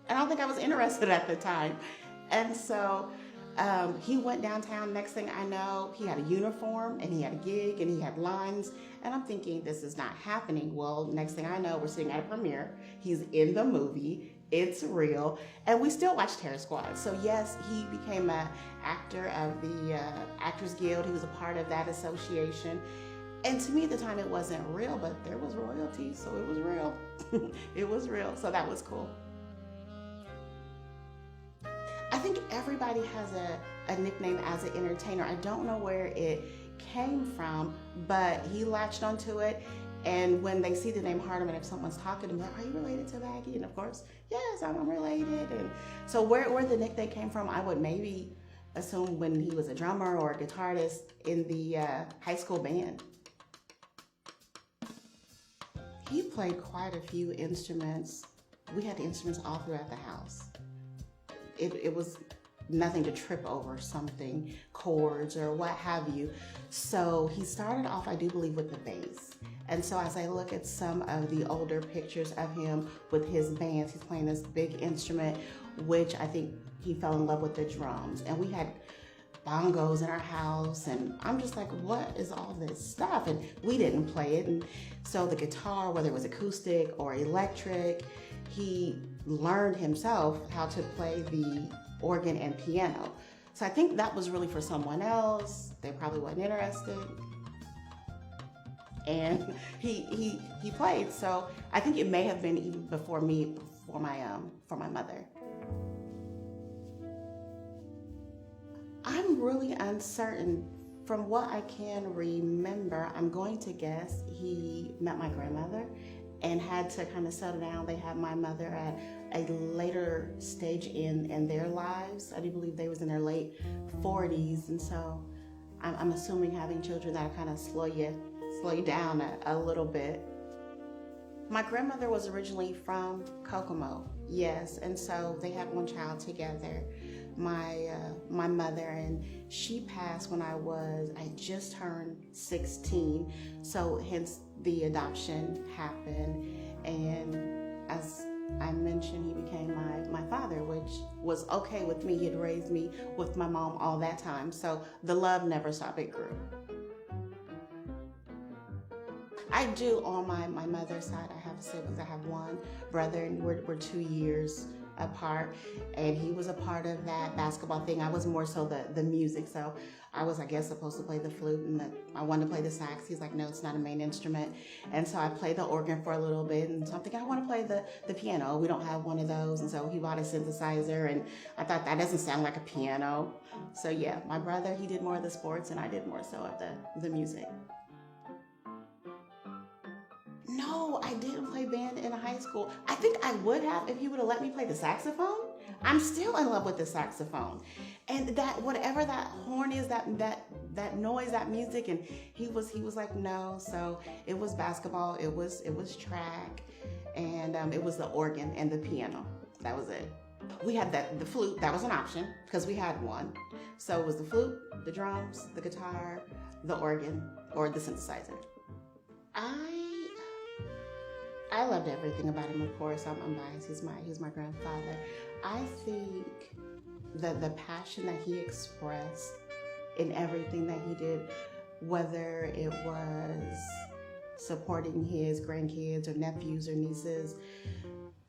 and I don't think I was interested at the time. And so he went downtown. Next thing I know, he had a uniform, and he had a gig, and he had lines, and I'm thinking, this is not happening. Well, next thing I know, we're sitting at a premiere. He's in the movie. It's real. And we still watch Terror Squad. So yes, he became an actor of the Actors Guild. He was a part of that association. And to me at the time, it wasn't real, but there was royalty, so it was real. It was real, so that was cool. I think everybody has a nickname as an entertainer. I don't know where it came from, but he latched onto it. And when they see the name Hardeman, if someone's talking to me, like, are you related to Maggie? And of course, yes, I'm related. And so where the nickname came from, I would maybe assume when he was a drummer or a guitarist in the high school band. He played quite a few instruments. We had instruments all throughout the house. It was nothing to trip over something, chords or what have you. So he started off, I do believe, with the bass. And so as I look at some of the older pictures of him with his bands, he's playing this big instrument, which I think he fell in love with the drums. And we had bongos in our house, and I'm just like, what is all this stuff? And we didn't play it. And so the guitar, whether it was acoustic or electric, he learned himself how to play the organ and piano. So I think that was really for someone else. They probably weren't interested. And he played. So I think it may have been even before me, for my mother. I'm really uncertain. From what I can remember, I'm going to guess he met my grandmother and had to kind of settle down. They had my mother at a later stage in their lives. I do believe they was in their late 40s, and so I'm assuming having children that kind of slow you down a little bit. My grandmother was originally from Kokomo, yes, and so they had one child together, my mother, and she passed when I just turned 16, so hence the adoption happened, and as I mentioned, he became my father, which was okay with me. He had raised me with my mom all that time, so the love never stopped, it grew. I do on my mother's side. I have siblings. I have one brother, and we're 2 years apart, and he was a part of that basketball thing. I was more so the music, so I was, I guess, supposed to play the flute, and I wanted to play the sax. He's like, no, it's not a main instrument, and so I played the organ for a little bit, and so I'm thinking, I want to play the piano. We don't have one of those, and so he bought a synthesizer, and I thought, that doesn't sound like a piano. So yeah, my brother, he did more of the sports, and I did more so of the music. No, I didn't play band in high school. I think I would have if he would have let me play the saxophone. I'm still in love with the saxophone. And that, whatever that horn is, that noise, that music, and he was like, no. So it was basketball, it was track, and it was the organ and the piano. That was it. We had the flute, that was an option because we had one. So it was the flute, the drums, the guitar, the organ, or the synthesizer. I loved everything about him, of course. I'm biased. He's my grandfather. I think that the passion that he expressed in everything that he did, whether it was supporting his grandkids or nephews or nieces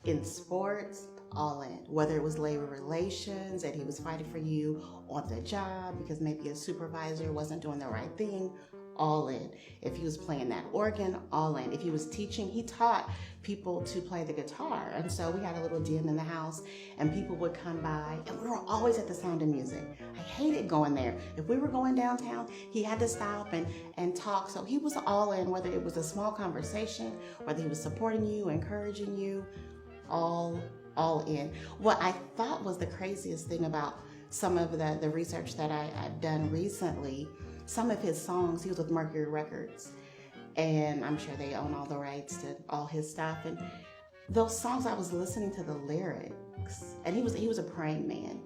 in sports, all in. Whether it was labor relations and he was fighting for you on the job because maybe a supervisor wasn't doing the right thing, all in. If he was playing that organ, all in. If he was teaching, he taught people to play the guitar. And so we had a little den in the house and people would come by and we were always at the Sound of Music. I hated going there. If we were going downtown, he had to stop and talk. So he was all in, whether it was a small conversation, whether he was supporting you, encouraging you, all in. What I thought was the craziest thing about some of the research that I've done recently, some of his songs, he was with Mercury Records, and I'm sure they own all the rights to all his stuff. And those songs, I was listening to the lyrics, and he was a praying man.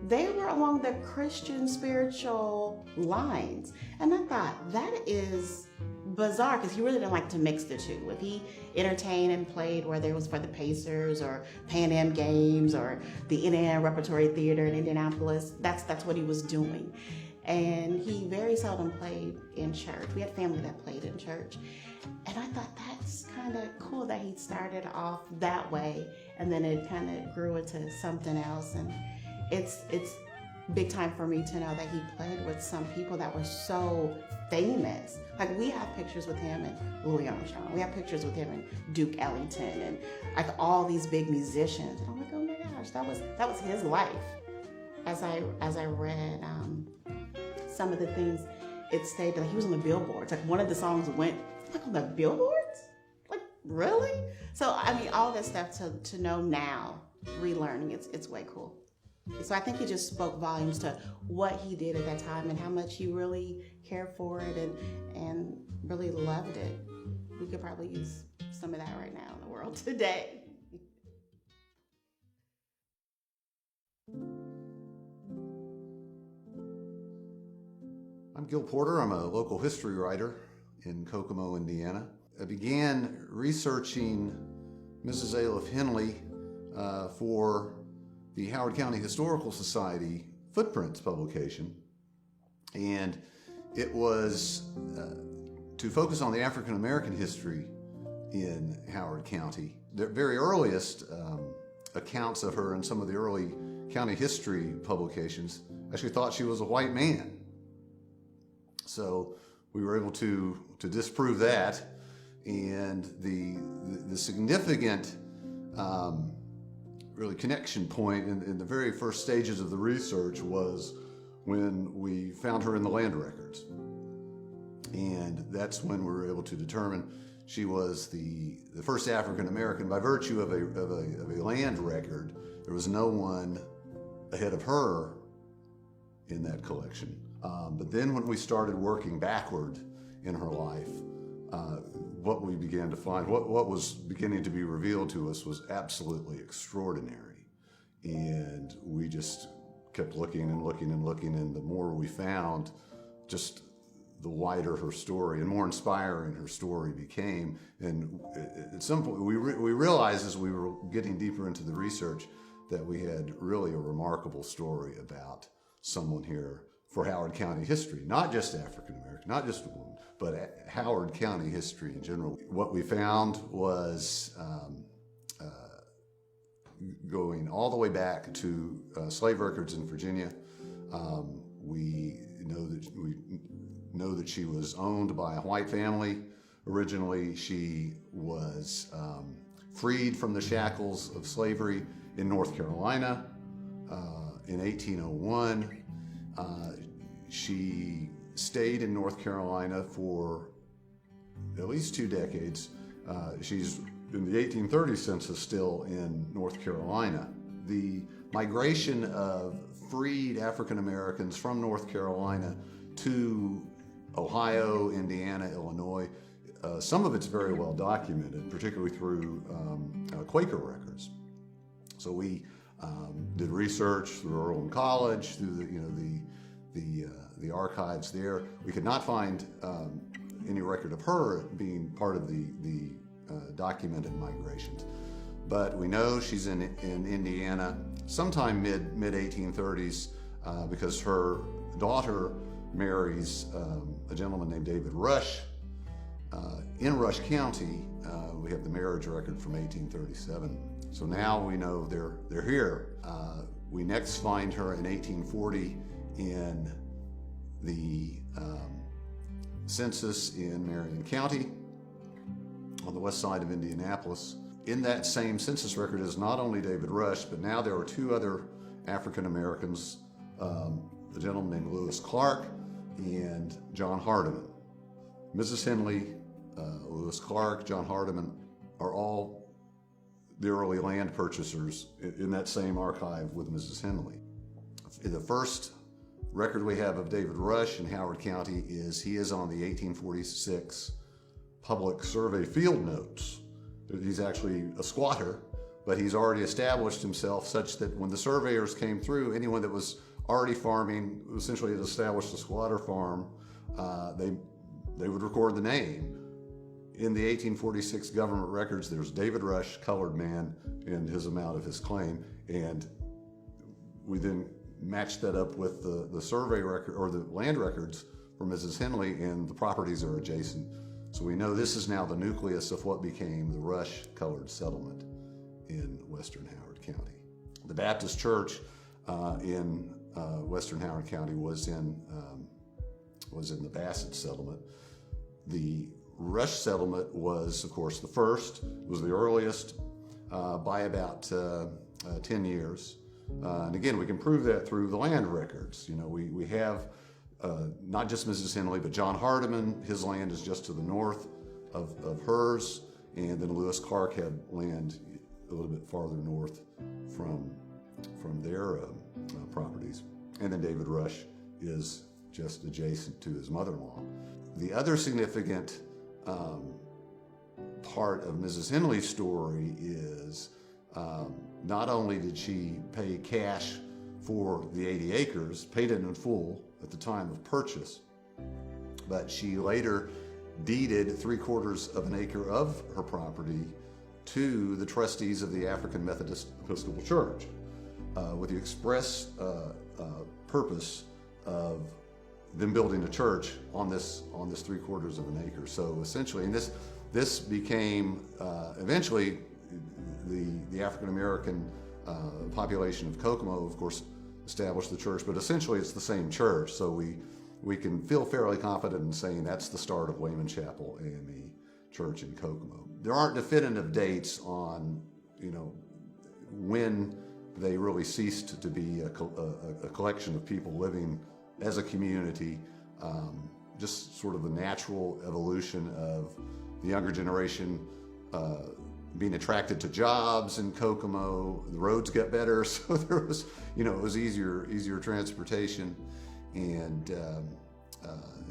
They were along the Christian spiritual lines, and I thought that is bizarre because he really didn't like to mix the two. If he entertained and played, whether it was for the Pacers or Pan Am Games or the NAM Repertory Theater in Indianapolis, that's what he was doing. And he very seldom played in church. We had family that played in church. And I thought that's kind of cool that he started off that way and then it kind of grew into something else. And it's big time for me to know that he played with some people that were so famous. Like we have pictures with him and Louis Armstrong. We have pictures with him and Duke Ellington and like all these big musicians. And I'm like, oh my gosh, that was his life. As I read some of the things, it stated that he was on the billboards. Like one of the songs went like on the billboards? Like really? So I mean all that stuff to know now, relearning, it's way cool. So I think it just spoke volumes to what he did at that time and how much he really cared for it and really loved it. We could probably use some of that right now in the world today.
I'm Gil Porter. I'm a local history writer in Kokomo, Indiana. I began researching Mrs. Aleph Henley for the Howard County Historical Society Footprints publication, and it was to focus on the African American history in Howard County. The very earliest accounts of her in some of the early county history publications actually thought she was a white man. So we were able to disprove that, and the significant really connection point in the very first stages of the research was when we found her in the land records. And that's when we were able to determine she was the first African American by virtue of a land record. There was no one ahead of her in that collection. But then when we started working backward in her life, what we began to find, what was beginning to be revealed to us was absolutely extraordinary. And we just kept looking and looking and looking, and the more we found, just the wider her story and more inspiring her story became. And at some point, we realized as we were getting deeper into the research that we had really a remarkable story about someone here for Howard County history, not just African American, not just a woman, but Howard County history in general. What we found was going all the way back to slave records in Virginia. We know that she was owned by a white family. Originally, she was freed from the shackles of slavery in North Carolina in 1801. She stayed in North Carolina for at least 2 decades. She's in the 1830 census still in North Carolina. The migration of freed African Americans from North Carolina to Ohio, Indiana, Illinois, some of it's very well documented, particularly through Quaker records. So we did research through Earlham College, through the archives there. We could not find any record of her being part of the documented migrations, but we know she's in Indiana sometime mid 1830s because her daughter marries a gentleman named David Rush in Rush County. We have the marriage record from 1837. So now we know they're here. We next find her in 1840 in the census in Marion County on the west side of Indianapolis. In that same census record is not only David Rush, but now there are 2 other African Americans, a gentleman named Lewis Clark and John Hardiman. Mrs. Henley, Lewis Clark, John Hardiman are all the early land purchasers in that same archive with Mrs. Henley. The first record we have of David Rush in Howard County is he is on the 1846 public survey field notes. He's actually a squatter, but he's already established himself such that when the surveyors came through, anyone that was already farming, essentially had established a squatter farm, they would record the name. In the 1846 government records, there's David Rush, colored man, and his amount of his claim, and we then matched that up with the survey record or the land records for Mrs. Henley, and the properties are adjacent. So we know this is now the nucleus of what became the Rush colored settlement in western Howard County. The Baptist Church in western Howard County was in the Bassett settlement. The Rush settlement was, of course, the first, was the earliest by about 10 years. And again, we can prove that through the land records. You know, we have not just Mrs. Henley, but John Hardiman, his land is just to the north of hers, and then Lewis Clark had land a little bit farther north from their properties. And then David Rush is just adjacent to his mother-in-law. The other significant part of Mrs. Henley's story is not only did she pay cash for the 80 acres, paid it in full at the time of purchase, but she later deeded 3/4 of an acre of her property to the trustees of the African Methodist Episcopal Church with the express purpose of them building a church on this 3/4 of an acre. So essentially, and this became eventually the African American population of Kokomo, of course, established the church, but essentially it's the same church. So we can feel fairly confident in saying that's the start of Wayman Chapel AME Church in Kokomo. There aren't definitive dates on, when they really ceased to be a collection of people living as a community, just sort of the natural evolution of the younger generation being attracted to jobs in Kokomo. The roads got better, so there was, it was easier transportation, and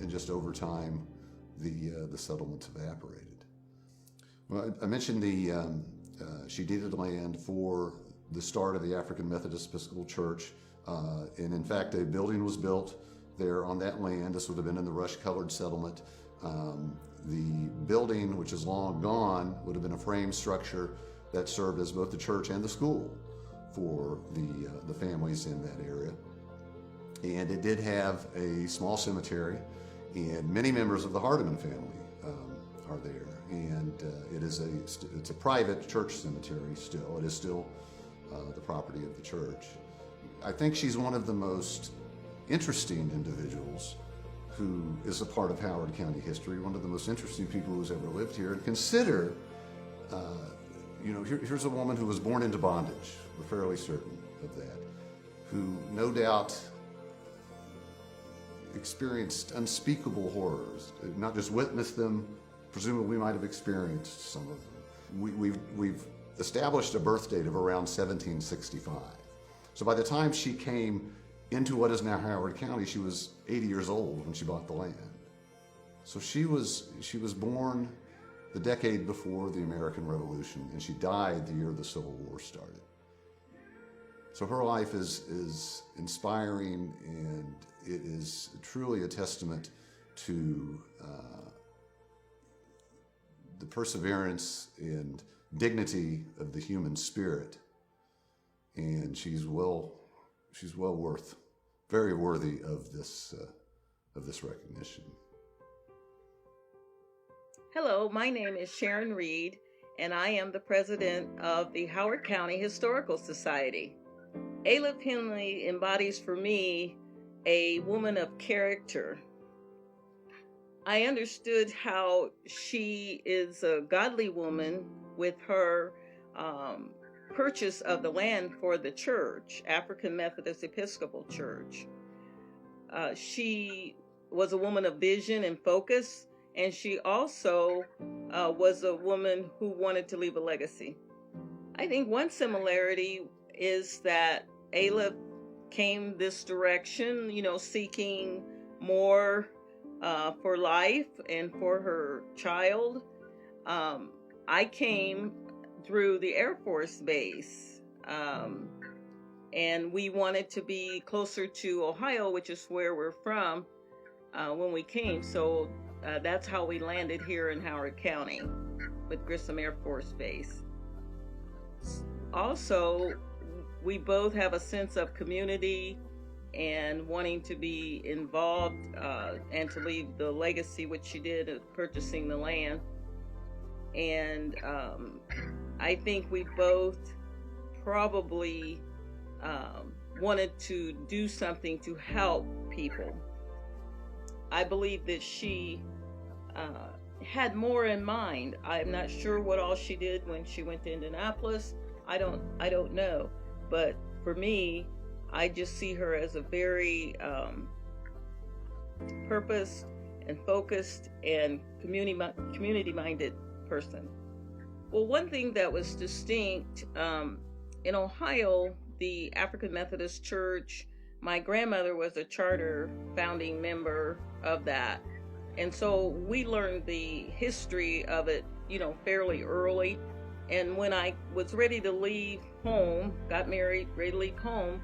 just over time, the settlements evaporated. Well, I mentioned she deeded land for the start of the African Methodist Episcopal Church, and in fact, a building was built there on that land. This would have been in the rush-colored settlement. The building, which is long gone, would have been a frame structure that served as both the church and the school for the families in that area. And it did have a small cemetery, and many members of the Hardiman family are there. And it's a private church cemetery still. It is still the property of the church. I think she's one of the most interesting individuals who is a part of Howard County history, one of the most interesting people who's ever lived here. And consider, here's a woman who was born into bondage, we're fairly certain of that, who no doubt experienced unspeakable horrors, not just witnessed them, presumably we might have experienced some of them. We've established a birth date of around 1765. So by the time she came into what is now Howard County, she was 80 years old when she bought the land. So she was born the decade before the American Revolution, and she died the year the Civil War started. So her life is inspiring, and it is truly a testament to the perseverance and dignity of the human spirit. And she's well worth, very worthy of this recognition.
Hello, my name is Sharon Reed, and I am the president of the Howard County Historical Society. Ayla Penley embodies for me a woman of character. I understood how she is a godly woman with her purchase of the land for the church, African Methodist Episcopal Church. She was a woman of vision and focus, and she also was a woman who wanted to leave a legacy. I think one similarity is that Ayla came this direction, seeking more for life and for her child. I came through the Air Force Base, and we wanted to be closer to Ohio, which is where we're from, when we came. So that's how we landed here in Howard County with Grissom Air Force Base. Also, we both have a sense of community and wanting to be involved and to leave the legacy, which she did, of purchasing the land. And I think we both probably wanted to do something to help people. I believe that she had more in mind. I'm not sure what all she did when she went to Indianapolis. I don't know. But for me, I just see her as a very purposed and focused and community-minded person. Well, one thing that was distinct in Ohio, the African Methodist Church, my grandmother was a charter founding member of that. And so we learned the history of it, fairly early. And when I was ready to leave home, got married, ready to leave home,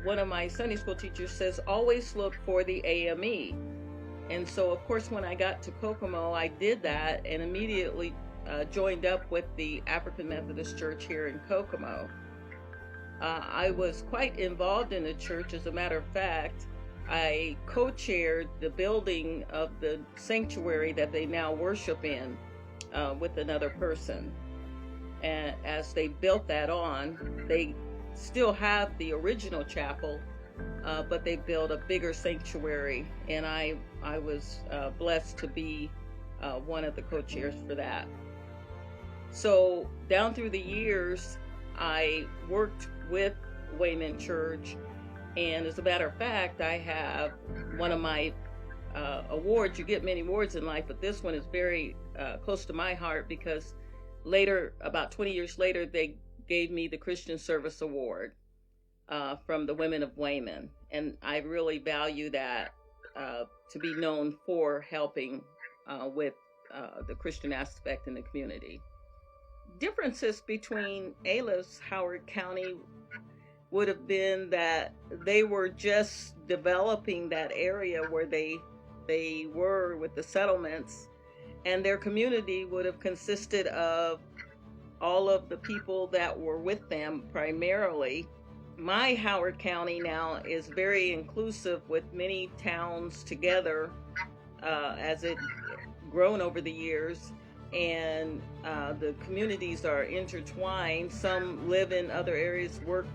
one of my Sunday school teachers says, always look for the AME. And so, of course, when I got to Kokomo, I did that and immediately joined up with the African Methodist Church here in Kokomo. I was quite involved in the church. As a matter of fact, I co-chaired the building of the sanctuary that they now worship in with another person. And as they built that on, they still have the original chapel, but they built a bigger sanctuary, and I was blessed to be one of the co-chairs for that. So down through the years, I worked with Wayman Church And as a matter of fact, I have one of my awards. You get many awards in life, but this one is very close to my heart because later, about 20 years later, they gave me the Christian Service Award from the Women of Wayman. And I really value that to be known for helping with the Christian aspect in the community. Differences between Ayla's Howard County would have been that they were just developing that area where they were with the settlements, and their community would have consisted of all of the people that were with them primarily. My Howard County now is very inclusive with many towns together as it grown over the years, and the communities are intertwined. Some live in other areas, work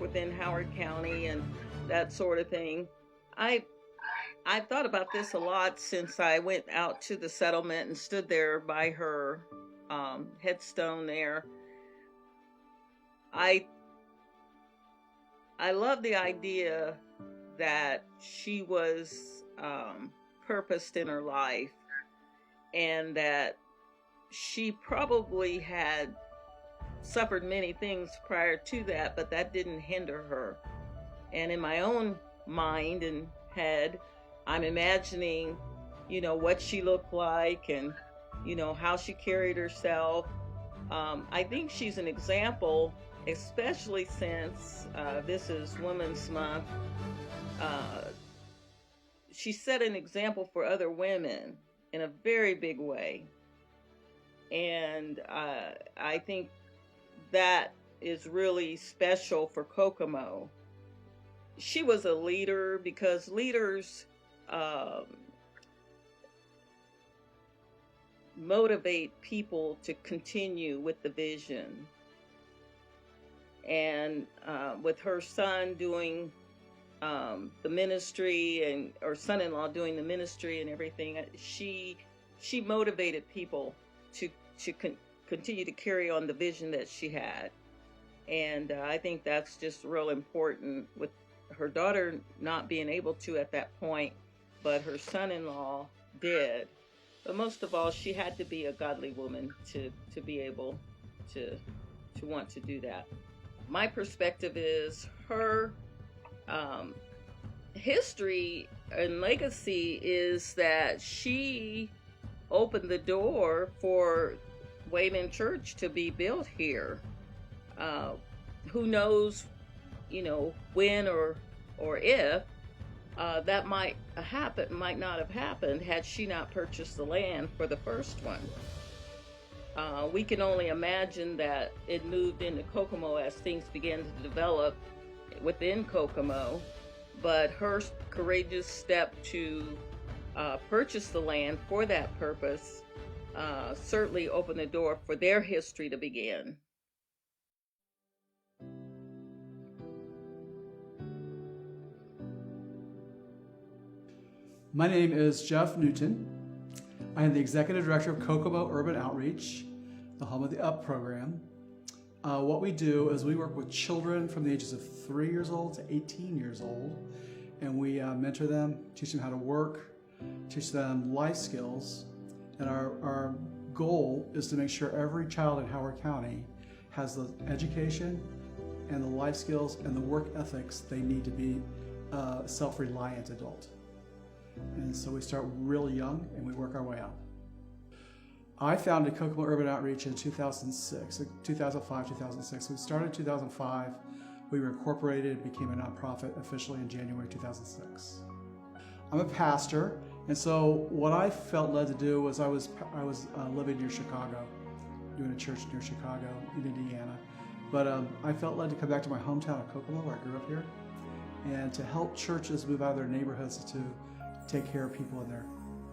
within Howard County and that sort of thing. I've thought about this a lot since I went out to the settlement and stood there by her headstone there. I love the idea that she was purposed in her life, and that she probably had suffered many things prior to that, but that didn't hinder her. And in my own mind and head, I'm imagining, what she looked like and, how she carried herself. I think she's an example, especially since this is Women's Month. She set an example for other women in a very big way. And I think that is really special for Kokomo. She was a leader because leaders motivate people to continue with the vision. And with her son doing the ministry, or son-in-law doing the ministry and everything, she motivated people to continue to carry on the vision that she had. And I think that's just real important, with her daughter not being able to at that point, but her son-in-law did. But most of all, she had to be a godly woman to be able to want to do that. My perspective is her history and legacy is that she opened the door for Wayman Church to be built here. Who knows, when or if that might not have happened had she not purchased the land for the first one. We can only imagine that it moved into Kokomo as things began to develop within Kokomo, but her courageous step to purchase the land for that purpose certainly opened the door for their history to begin.
My name is Jeff Newton. I am the Executive Director of Kokomo Urban Outreach, the home of the UP program. What we do is we work with children from the ages of 3 years old to 18 years old, and we mentor them, teach them how to work, teach them life skills, and our goal is to make sure every child in Howard County has the education and the life skills and the work ethics they need to be a self-reliant adult. And so we start really young and we work our way up. I founded Kokomo Urban Outreach in 2006, 2005, 2006. We started in 2005. We were incorporated, became a nonprofit officially in January 2006. I'm a pastor, and so what I felt led to do was I was living near Chicago, doing a church near Chicago in Indiana. But I felt led to come back to my hometown of Kokomo, where I grew up here, and to help churches move out of their neighborhoods to take care of people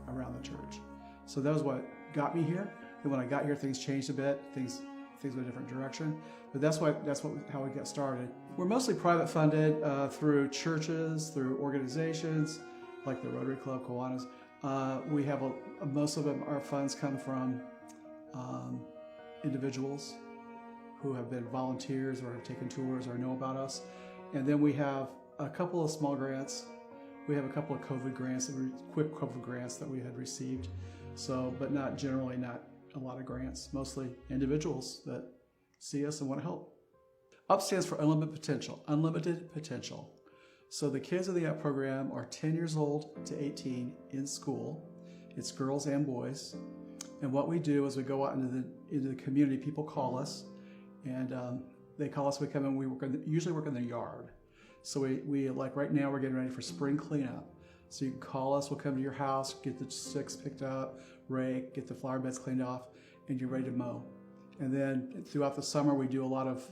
around the church. So that was what got me here. And when I got here, things changed a bit. Things went a different direction. But that's how we got started. We're mostly private funded through churches, through organizations like the Rotary Club, Kiwanis. We have most of our funds come from individuals who have been volunteers or have taken tours or know about us. And then we have a couple of small grants. We have a couple of COVID grants, quick COVID grants that we had received. So, but not generally, not a lot of grants, mostly individuals that see us and want to help. UP stands for Unlimited Potential, Unlimited Potential. So the kids of the UP program are 10 years old to 18 in school. It's girls and boys. And what we do is we go out into the community. People call us, and they call us. We come in. We usually work in the yard. So we like right now we're getting ready for spring cleanup. So you can call us. We'll come to your house, get the sticks picked up, rake, get the flower beds cleaned off, and you're ready to mow. And then throughout the summer we do a lot of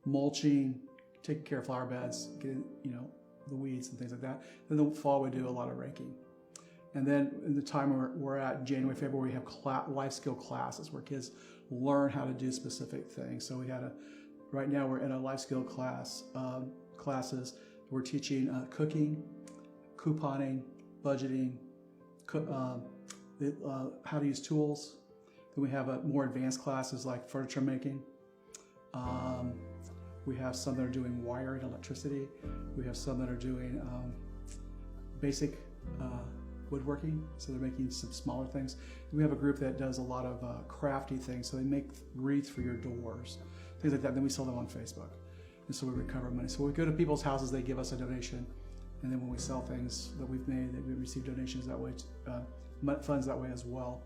mulching, taking care of flower beds, getting the weeds and things like that. Then in the fall we do a lot of raking. And then in the time we're at January, February, we have life skill classes where kids learn how to do specific things. So right now we're in a life skill classes. We're teaching cooking, couponing, budgeting, how to use tools. Then we have more advanced classes like furniture making. We have some that are doing wiring, electricity. We have some that are doing basic woodworking, so they're making some smaller things. We have a group that does a lot of crafty things, so they make wreaths for your doors, things like that. Then we sell them on Facebook, and so we recover money. So we go to people's houses, they give us a donation, and then when we sell things that we've made, we receive donations that way, funds that way as well.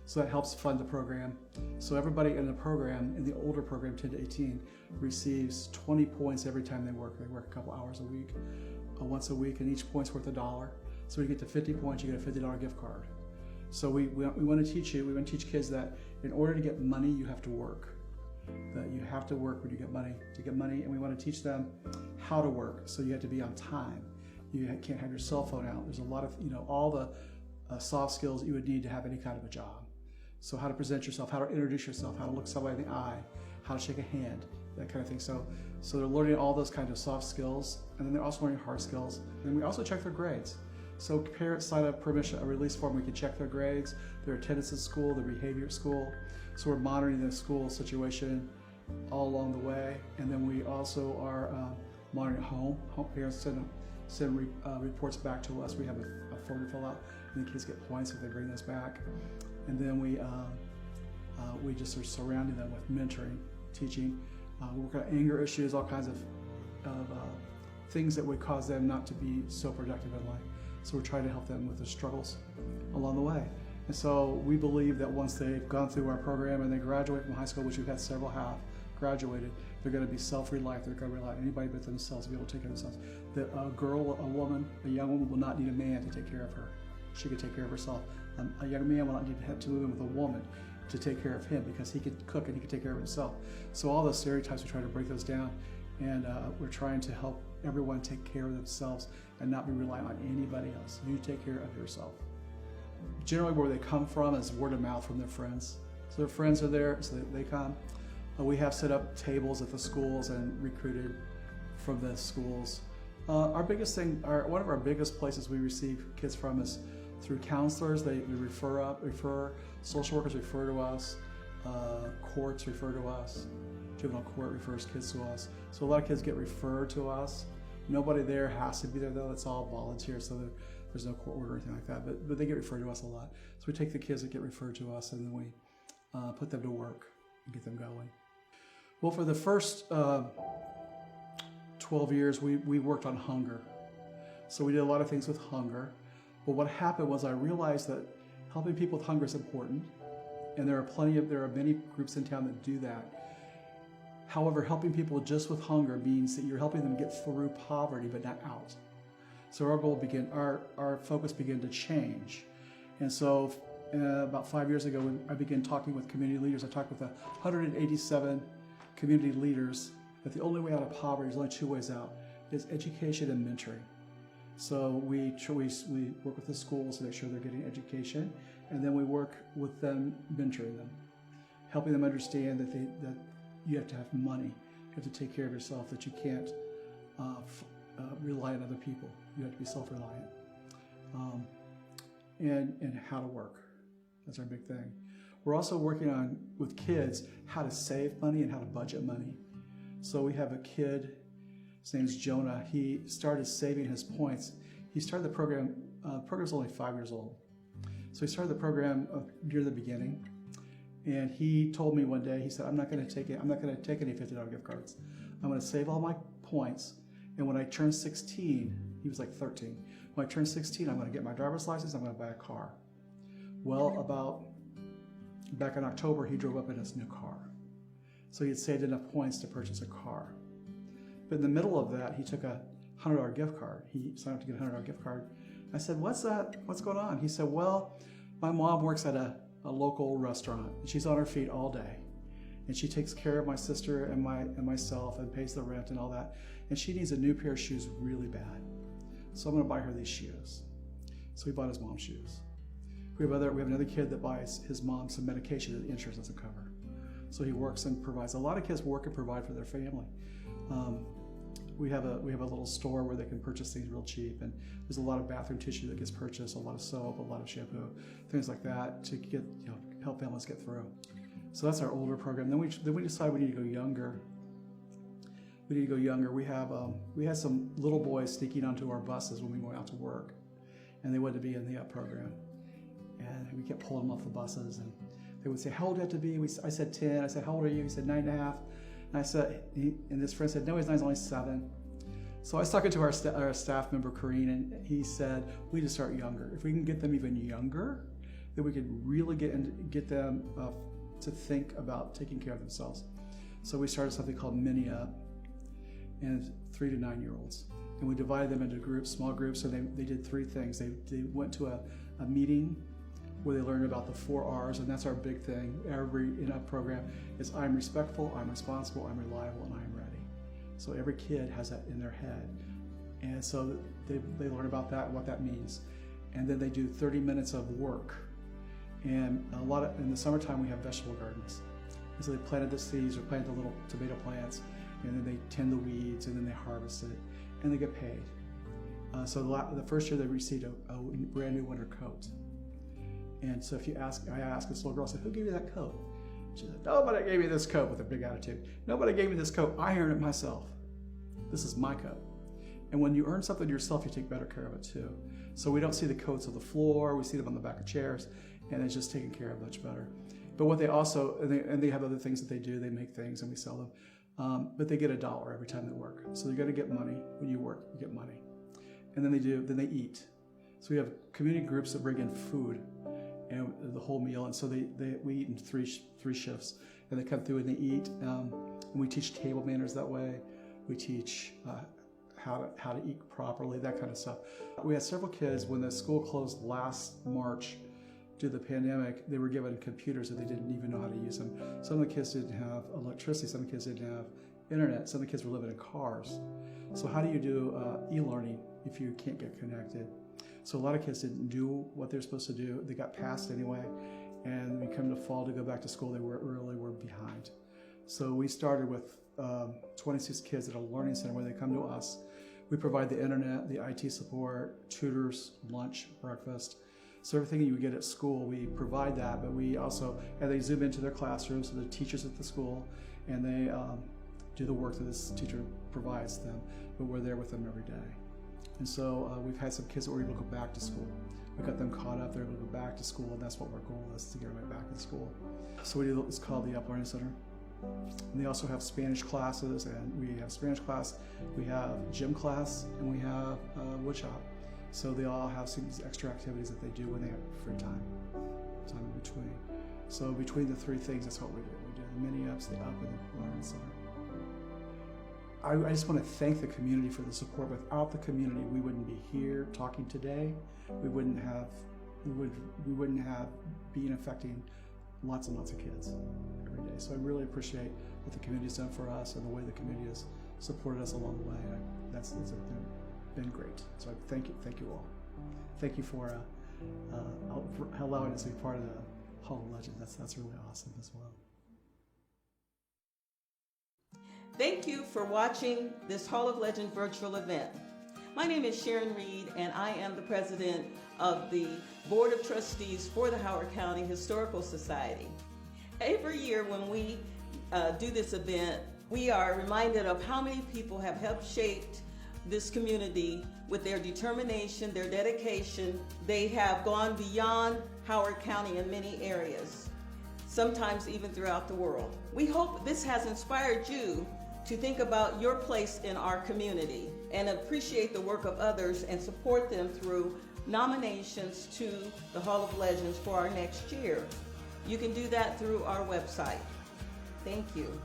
So that helps fund the program. So everybody in the program, in the older program, 10 to 18, receives 20 points every time they work. They work a couple hours a week, once a week, and each point's worth $1. So when you get to 50 points, you get a $50 gift card. So we want to teach you, we want to teach kids that in order to get money, you have to work. That you have to work when you get money to get money, and we want to teach them how to work. So you have to be on time. You can't have your cell phone out. There's a lot of, all the soft skills that you would need to have any kind of a job. So how to present yourself, how to introduce yourself, how to look somebody in the eye, how to shake a hand, that kind of thing. So they're learning all those kinds of soft skills, and then they're also learning hard skills. And we also check their grades. So parents sign a release form. We can check their grades, their attendance at school, their behavior at school. So we're monitoring the school situation all along the way. And then we also are monitoring at home. Parents send reports back to us. We have a form to fill out, and the kids get points if they bring those back. And then we just are surrounding them with mentoring, teaching. We work on anger issues, all kinds of things that would cause them not to be so productive in life. So we're trying to help them with their struggles along the way. And so we believe that once they've gone through our program and they graduate from high school, which we've had several have graduated, they're going to be self-reliant. They're going to rely on anybody but themselves to be able to take care of themselves. That a young woman will not need a man to take care of her. She can take care of herself. A young man will not need to move in with a woman to take care of him because he can cook and he can take care of himself. So all those stereotypes, we try to break those down, and we're trying to help everyone take care of themselves and not be reliant on anybody else. You take care of yourself. Generally where they come from is word of mouth from their friends. So their friends are there, so they come. We have set up tables at the schools and recruited from the schools. Our biggest thing, one of our biggest places we receive kids from is through counselors. They refer, social workers refer to us, courts refer to us, juvenile court refers kids to us. So a lot of kids get referred to us. Nobody there has to be there though, it's all volunteer, so there's no court order or anything like that, but they get referred to us a lot. So we take the kids that get referred to us and then we put them to work and get them going. Well, for the first 12 years, we worked on hunger. So we did a lot of things with hunger. But what happened was I realized that helping people with hunger is important, and there are many groups in town that do that. However, helping people just with hunger means that you're helping them get through poverty, but not out. So our focus began to change. And so about 5 years ago, I began talking with community leaders. I talked with 187 community leaders that the only way out of poverty, there's only two ways out, is education and mentoring. So we work with the schools to make sure they're getting education, and then we work with them, mentoring them, helping them understand that you have to have money, you have to take care of yourself, that you can't rely on other people. You have to be self-reliant, and how to work. That's our big thing. We're also working on, with kids, how to save money and how to budget money. So we have a kid His name's Jonah. He started saving his points. He started the program. The program's only 5 years old, so he started the program near the beginning. And he told me one day, he said, "I'm not going to take it. I'm not going to take any $50 gift cards. I'm going to save all my points. And when I turn 16, he was like 13. When I turn 16, I'm going to get my driver's license. I'm going to buy a car." Well, back in October, he drove up in his new car. So he had saved enough points to purchase a car. But in the middle of that, he took a $100 gift card. He signed up to get a $100 gift card. I said, "What's that? What's going on?" He said, "Well, my mom works at a local restaurant. She's on her feet all day. And she takes care of my sister and myself and pays the rent and all that. And she needs a new pair of shoes really bad. So I'm going to buy her these shoes." So he bought his mom shoes. We have another kid that buys his mom some medication that the insurance doesn't cover. So he works and provides. A lot of kids work and provide for their family. We have a little store where they can purchase things real cheap, and there's a lot of bathroom tissue that gets purchased, a lot of soap, a lot of shampoo, things like that to get help families get through. So that's our older program. Then we decide we need to go younger. We had some little boys sneaking onto our buses when we went out to work, and they wanted to be in the UP program, and we kept pulling them off the buses, and they would say, "How old do you have to be?" I said 10. I said, "How old are you?" He said 9.5. And I said, and this friend said, "No, he's not, he's only 7. So I was talking to our staff member, Corrine, and he said, "We need to start younger. If we can get them even younger, then we could really get them to think about taking care of themselves." So we started something called Mini Up, and 3 to 9 year olds. And we divided them into groups, small groups, so they did 3 things. They went to a meeting where they learned about the 4 R's, and that's our big thing. Every in-up program is I'm respectful, I'm responsible, I'm reliable, and I'm ready. So every kid has that in their head. And so they learn about that and what that means. And then they do 30 minutes of work. And in the summertime, we have vegetable gardens. And so they planted the seeds or planted the little tomato plants, and then they tend the weeds, and then they harvest it, and they get paid. So the first year they received a brand new winter coat. And so I asked this little girl, I said, "Who gave you that coat?" She said, "Nobody gave me this coat," with a big attitude. "Nobody gave me this coat. I earned it myself. This is my coat." And when you earn something yourself, you take better care of it too. So we don't see the coats on the floor, we see them on the back of chairs, and it's just taken care of much better. But what they also, and they have other things that they do, they make things and we sell them, but they get $1 every time they work. So you're gonna get money. When you work, you get money. And then they eat. So we have community groups that bring in food and the whole meal, and so we eat in three shifts, and they come through and they eat. And we teach table manners that way. We teach how to eat properly, that kind of stuff. We had several kids when the school closed last March due to the pandemic. They were given computers that they didn't even know how to use them. Some of the kids didn't have electricity. Some of the kids didn't have internet. Some of the kids were living in cars. So how do you do e-learning if you can't get connected? So a lot of kids didn't do what they're supposed to do. They got passed anyway, and when we come to fall to go back to school, they really were behind. So we started with 26 kids at a learning center where they come to us. We provide the internet, the IT support, tutors, lunch, breakfast. So everything you would get at school, we provide that, but we also, and they zoom into their classrooms, so the teachers at the school, and they do the work that this teacher provides them, but we're there with them every day. And so we've had some kids that were able to go back to school. We got them caught up, they're able to go back to school, and that's what our goal is, to get them back in school. So we do what's called the Up Learning Center. And they also have Spanish classes, and we have Spanish class, we have gym class, and we have wood shop. So they all have some extra activities that they do when they have free time in between. So between the 3 things, that's what we do. We do the mini ups, the Up, and the Learning Center. I just want to thank the community for the support. Without the community, we wouldn't be here talking today. We wouldn't have been affecting lots and lots of kids every day. So I really appreciate what the community's done for us and the way the community has supported us along the way. It's been great. So I thank you all. Thank you for allowing us to be part of the Hall of Legends. That's really awesome as well.
Thank you for watching this Hall of Legend virtual event. My name is Sharon Reed, and I am the president of the Board of Trustees for the Howard County Historical Society. Every year when we do this event, We are reminded of how many people have helped shape this community with their determination, their dedication. They have gone beyond Howard County in many areas, sometimes even throughout the world. We hope this has inspired you to think about your place in our community and appreciate the work of others and support them through nominations to the Hall of Legends for our next year. You can do that through our website. Thank you.